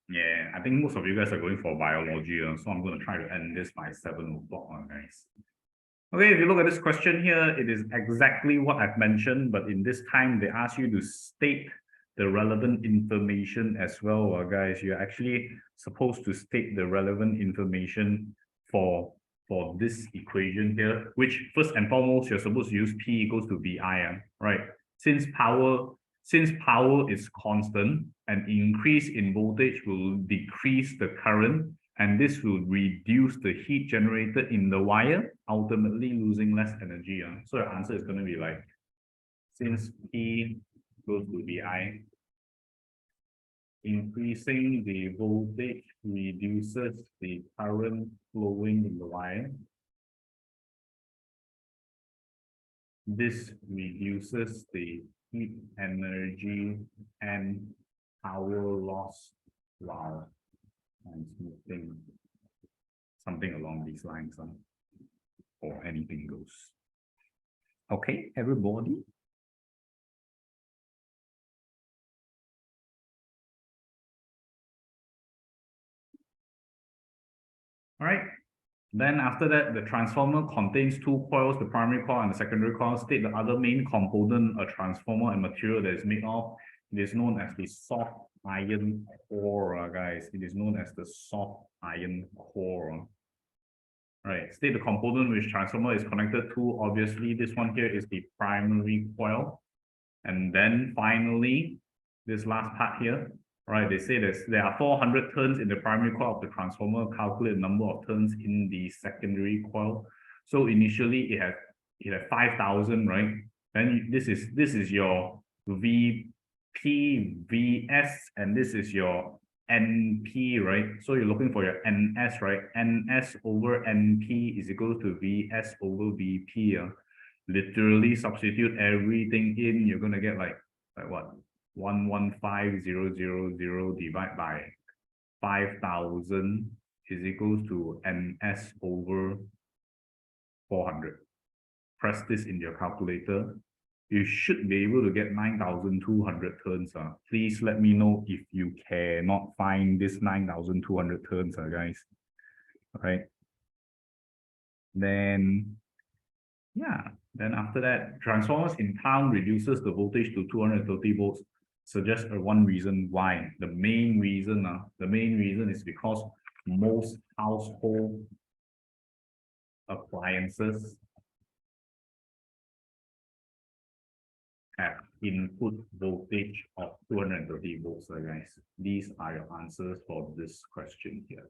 Yeah, I think most of you guys are going for biology, so I'm going to try to end this by 7 o'clock, guys. Okay, if you look at this question here, it is exactly what I've mentioned, but in this time, they ask you to state the relevant information as well, guys. You're actually supposed to state the relevant information for this equation here, which first and foremost, you're supposed to use P equals to VI, right? Since power is constant, an increase in voltage will decrease the current, and this will reduce the heat generated in the wire, ultimately losing less energy. So your answer is going to be like, since P goes to VI, increasing the voltage reduces the current flowing in the wire. This reduces the heat energy and power loss while transmitting, something along these lines, or anything goes. Okay, everybody. All right. Then after that, the transformer contains two coils, the primary coil and the secondary coil. State the other main component, a transformer and material that is made of. It is known as the soft iron core, guys. It is known as the soft iron core. Right. State the component which transformer is connected to. Obviously, this one here is the primary coil. And then finally, this last part here, right? They say there are 400 turns in the primary coil of the transformer. Calculate the number of turns in the secondary coil. So initially it had 5,000, right? Then this is your VP, VS, and this is your NP, right? So you're looking for your NS, right? NS over NP is equal to VS over VP. Literally substitute everything in, you're going to get like what? 115,000 divided by 5,000 is equals to NS over 400. Press this in your calculator. You should be able to get 9,200 turns. Please let me know if you cannot find this 9,200 turns, guys. Okay. Then, yeah. Then after that, transformers in town reduces the voltage to 230 volts. Suggest one reason why. The main reason is because most household appliances have input voltage of 230 volts, guys. These are your answers for this question here.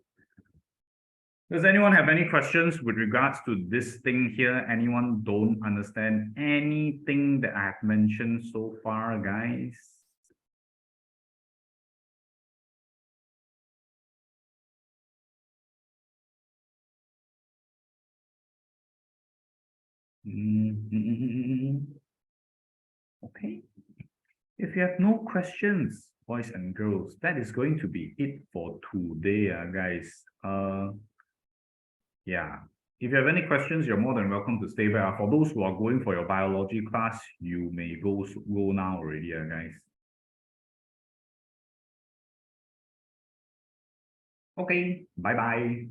Does anyone have any questions with regards to this thing here? Anyone don't understand anything that I've mentioned so far, guys? Okay. If you have no questions, boys and girls, that is going to be it for today, guys. Yeah. If you have any questions, you're more than welcome to stay back. For those who are going for your biology class, you may go now already, guys. Okay, bye-bye.